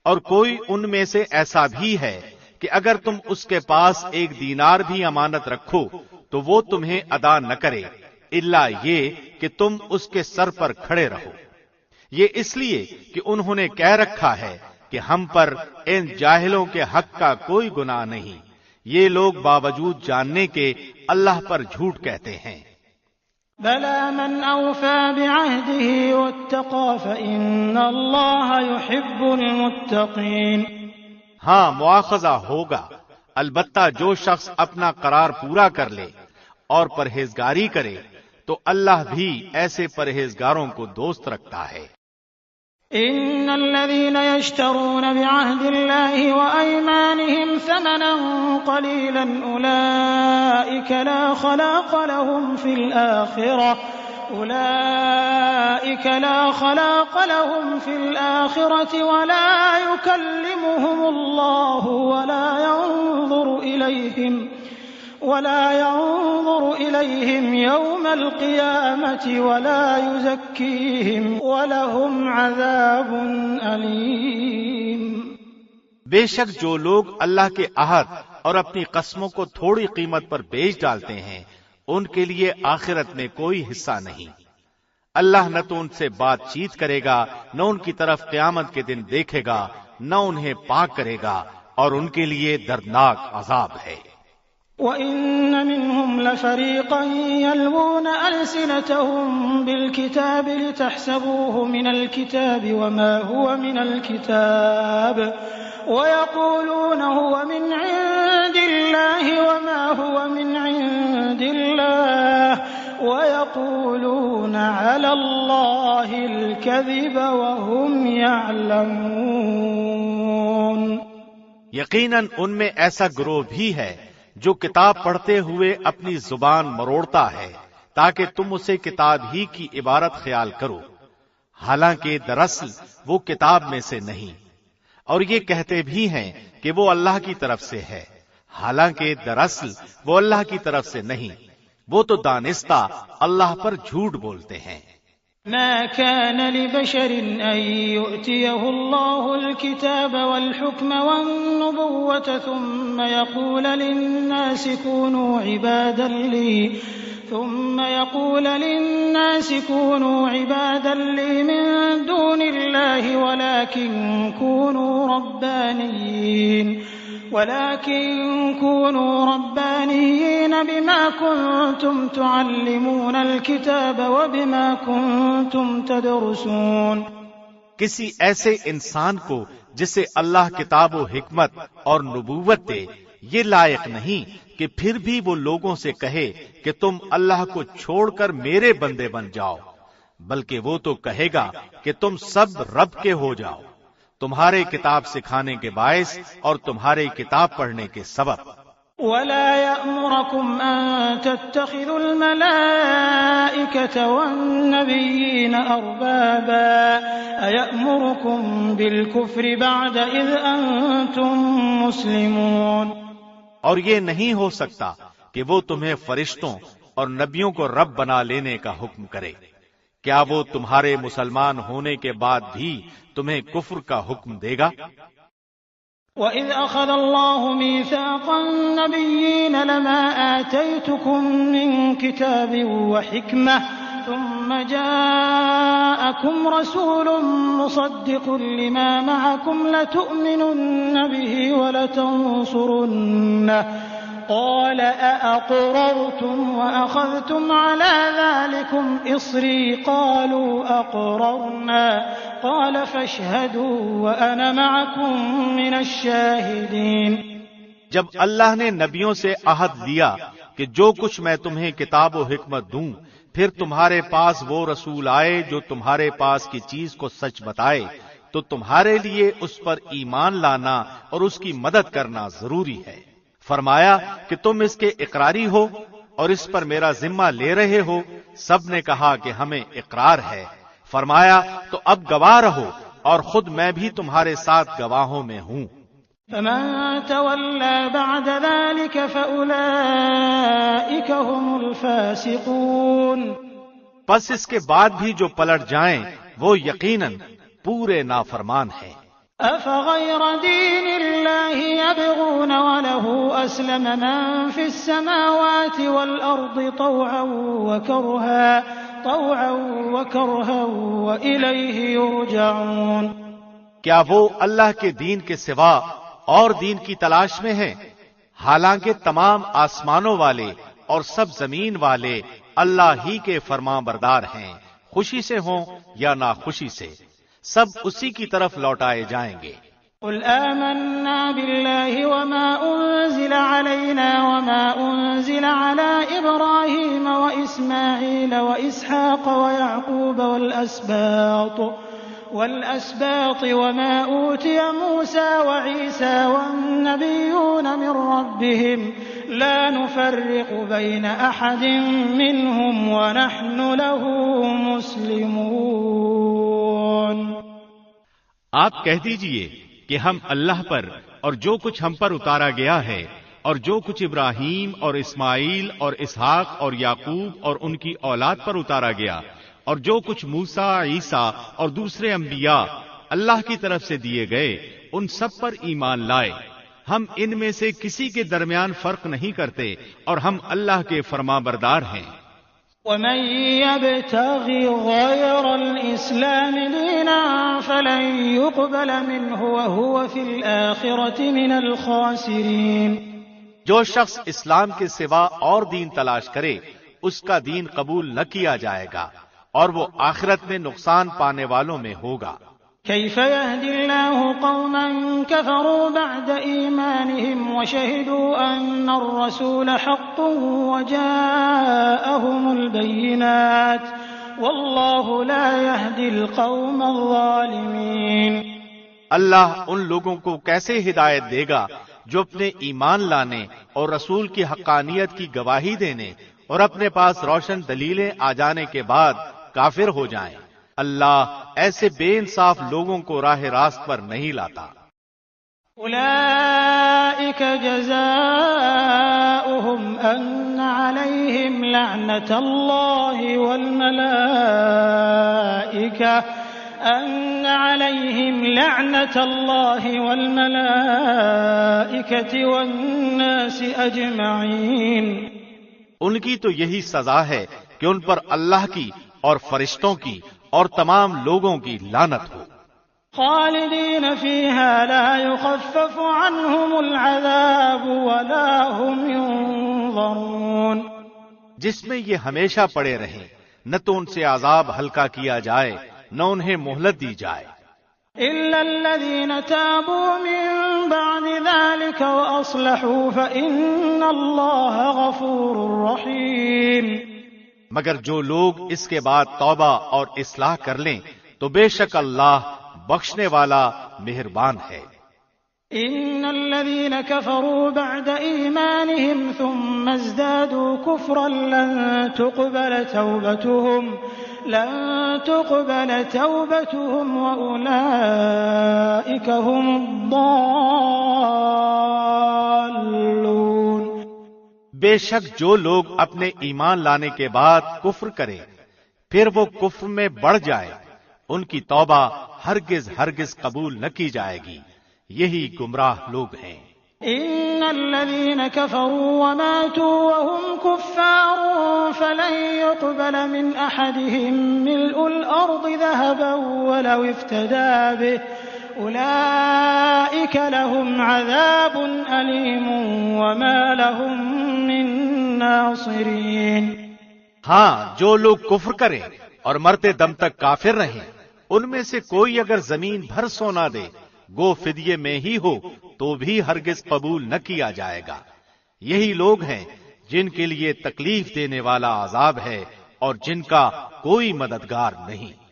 S2: اور کوئی ان میں سے ایسا بھی ہے کہ اگر تم اس کے پاس ایک دینار بھی امانت رکھو تو وہ تمہیں ادا نہ کرے الا یہ کہ تم اس کے سر پر کھڑے رہو۔ یہ اس لیے کہ انہوں نے کہہ رکھا ہے کہ ہم پر ان جاہلوں کے حق کا کوئی گناہ نہیں، یہ لوگ باوجود جاننے کے اللہ پر جھوٹ کہتے ہیں۔
S3: بلى من أوفى بعهده واتقى فإن الله يحب المتقين۔
S2: ہاں، مواخذہ ہوگا، البتہ جو شخص اپنا قرار پورا کر لے اور پرہیزگاری کرے تو اللہ بھی ایسے پرہیزگاروں کو دوست رکھتا ہے۔
S3: إن الذين يشترون بعهد الله وأيمانهم ثمنا قليلا أولئك لا خلاق لهم في الآخرة ولا يكلمهم الله ولا ينظر إليهم يوم القيامة ولا يزكيهم ولهم عذاب أليم۔
S2: بے شک جو لوگ اللہ کے عہد اور اپنی قسموں کو تھوڑی قیمت پر بیچ ڈالتے ہیں ان کے لیے آخرت میں کوئی حصہ نہیں۔ اللہ نہ تو ان سے بات چیت کرے گا، نہ ان کی طرف قیامت کے دن دیکھے گا، نہ انہیں پاک کرے گا، اور ان کے لیے دردناک عذاب ہے۔
S3: وَإِنَّ مِنْهُمْ لَفَرِيقًا يَلْوُونَ أَلْسِنَتَهُم بِالْكِتَابِ لِتَحْسَبُوهُ مِنَ الْكِتَابِ وَمَا هُوَ مِنَ الْكِتَابِ وَيَقُولُونَ هُوَ مِنْ عِندِ اللَّهِ وَمَا هُوَ مِنْ عِندِ اللَّهِ وَيَقُولُونَ عَلَى اللَّهِ الْكَذِبَ وَهُمْ يَعْلَمُونَ۔
S2: یقیناً ان میں ایسا گروہ بھی ہے جو کتاب پڑھتے ہوئے اپنی زبان مروڑتا ہے تاکہ تم اسے کتاب ہی کی عبارت خیال کرو، حالانکہ دراصل وہ کتاب میں سے نہیں، اور یہ کہتے بھی ہیں کہ وہ اللہ کی طرف سے ہے، حالانکہ دراصل وہ اللہ کی طرف سے نہیں، وہ تو دانستہ اللہ پر جھوٹ بولتے ہیں۔
S3: ما كان لبشر أن يؤتيه الله الكتاب والحكم والنبوة ثم يقول للناس كونوا عبادا لي من دون الله ولكن كونوا ربانيين بما كنتم تعلمون الكتاب وبما كنتم تدرسون۔
S2: کسی ایسے انسان کو جسے اللہ کتاب و حکمت اور نبوت دے یہ لائق نہیں کہ پھر بھی وہ لوگوں سے کہے کہ تم اللہ کو چھوڑ کر میرے بندے بن جاؤ، بلکہ وہ تو کہے گا کہ تم سب رب کے ہو جاؤ، تمہارے کتاب سکھانے کے باعث اور تمہارے کتاب پڑھنے کے سبب۔
S3: وَلَا يَأْمُرَكُمْ أَن تَتَّخِذُوا الْمَلَائِكَةَ وَالنَّبِيِّينَ أَرْبَابًا أَيَأْمُرُكُمْ بِالْكُفْرِ بَعْدَ إِذْ أَنْتُمْ مُسْلِمُونَ۔
S2: اور یہ نہیں ہو سکتا کہ وہ تمہیں فرشتوں اور نبیوں کو رب بنا لینے کا حکم کرے، کیا وہ تمہارے مسلمان ہونے کے بعد بھی تمہیں کفر کا حکم دے گا؟
S3: وَإِذْ أَخَذَ اللَّهُ مِيثَاقَ النَّبِيِّينَ لَمَا آتَيْتُكُم مِّن كِتَابٍ وَحِكْمَةٍ ثُمَّ جَاءَكُمْ رَسُولٌ مُّصَدِّقٌ لِّمَا مَعَكُمْ لَتُؤْمِنُنَّ بِهِ وَلَتَنصُرُنَّهُ قال أأقررتم وأخذتم على ذلكم إصري قالوا أقررنا قال فاشهدوا وأنا معكم من الشاهدين۔
S2: جب اللہ نے نبیوں سے عہد لیا کہ جو کچھ میں تمہیں کتاب و حکمت دوں، پھر تمہارے پاس وہ رسول آئے جو تمہارے پاس کی چیز کو سچ بتائے، تو تمہارے لیے اس پر ایمان لانا اور اس کی مدد کرنا ضروری ہے۔ فرمایا کہ تم اس کے اقراری ہو اور اس پر میرا ذمہ لے رہے ہو؟ سب نے کہا کہ ہمیں اقرار ہے۔ فرمایا تو اب گواہ رہو اور خود میں بھی تمہارے ساتھ گواہوں میں ہوں۔
S3: فمن تولى بعد ذلك فأولئك هم الفاسقون۔
S2: پس اس کے بعد بھی جو پلٹ جائیں وہ یقیناً پورے نافرمان ہیں۔
S3: أفغير دين الله يبغون وله أسلم من في السماوات والأرض طوعا وكرها وإليه يرجعون۔
S2: کیا وہ اللہ کے دین کے سوا اور دین کی تلاش میں ہیں؟ حالانکہ تمام آسمانوں والے اور سب زمین والے اللہ ہی کے فرمان بردار ہیں، خوشی سے ہوں یا ناخوشی سے، سب اسی کی طرف لوٹائے جائیں گے۔
S3: قل آمنا بالله وما أنزل علينا وما أنزل على إبراهيم وإسماعيل وإسحاق ويعقوب والأسباط وما أوتي موسى وعيسى والنبيون من ربهم لا نفرق بين أحد منهم ونحن له مسلمون۔
S2: آپ کہہ دیجئے کہ ہم اللہ پر اور جو کچھ ہم پر اتارا گیا ہے اور جو کچھ ابراہیم اور اسماعیل اور اسحاق اور یعقوب اور ان کی اولاد پر اتارا گیا اور جو کچھ موسیٰ، عیسیٰ اور دوسرے انبیاء اللہ کی طرف سے دیے گئے، ان سب پر ایمان لائے، ہم ان میں سے کسی کے درمیان فرق نہیں کرتے اور ہم اللہ کے فرما بردار ہیں۔
S3: ومن يبتغ غير الإسلام دينا فلن يقبل منه وهو في الآخرة من الخاسرين۔
S2: جو شخص اسلام کے سوا اور دین تلاش کرے اس کا دین قبول نہ کیا جائے گا اور وہ آخرت میں نقصان پانے والوں میں ہوگا۔
S3: كيف يهدي الله قوما كفروا بعد إيمانهم وشهدوا أن الرسول حق وجاءهم البينات والله لا يهدي القوم الظالمين۔
S2: اللہ ان لوگوں کو کیسے ہدایت دے گا جو اپنے ایمان لانے اور رسول کی حقانیت کی گواہی دینے اور اپنے پاس روشن دلیلیں آ جانے کے بعد کافر ہو جائیں۔ اللہ ایسے بے انصاف لوگوں کو راہ راست پر نہیں لاتا۔
S3: أولئك جزاؤهم أن عليهم لعنة الله والملائكة والناس أجمعين۔
S2: ان کی تو یہی سزا ہے کہ ان پر اللہ کی اور فرشتوں کی اور تمام لوگوں کی لعنت ہو۔
S3: خالدین فیہا لا یخفف عنہم العذاب ولا هم ینظرون۔
S2: جس میں یہ ہمیشہ پڑے رہیں، نہ تو ان سے عذاب ہلکا کیا جائے نہ انہیں مہلت دی جائے۔
S3: الا الذین تابوا من بعد ذلك واصلحوا فإن اللہ غفور رحیم۔
S2: مگر جو لوگ اس کے بعد توبہ اور اصلاح کر لیں تو بے شک اللہ بخشنے والا مہربان ہے۔
S3: ان الذين كفروا بعد ایمانهم ثم ازدادوا كفرا لن تقبل توبتهم واولئك هم الضالون۔
S2: بے شک جو لوگ اپنے ایمان لانے کے بعد کفر کریں پھر وہ کفر میں بڑھ جائے ان کی توبہ ہرگز ہرگز قبول نہ کی جائے گی، یہی گمراہ لوگ ہیں۔
S3: ان الذين كفروا وماتوا وهم كفار فلن يقبل من احدهم ملء الارض ذهبا ولو افتدى به اولئك لهم عذاب الیم وما لهم من ناصرین۔
S2: ہاں، جو لوگ کفر کریں اور مرتے دم تک کافر رہیں ان میں سے کوئی اگر زمین بھر سونا دے گو فدیے میں ہی ہو تو بھی ہرگز قبول نہ کیا جائے گا۔ یہی لوگ ہیں جن کے لیے تکلیف دینے والا عذاب ہے اور جن کا کوئی مددگار نہیں۔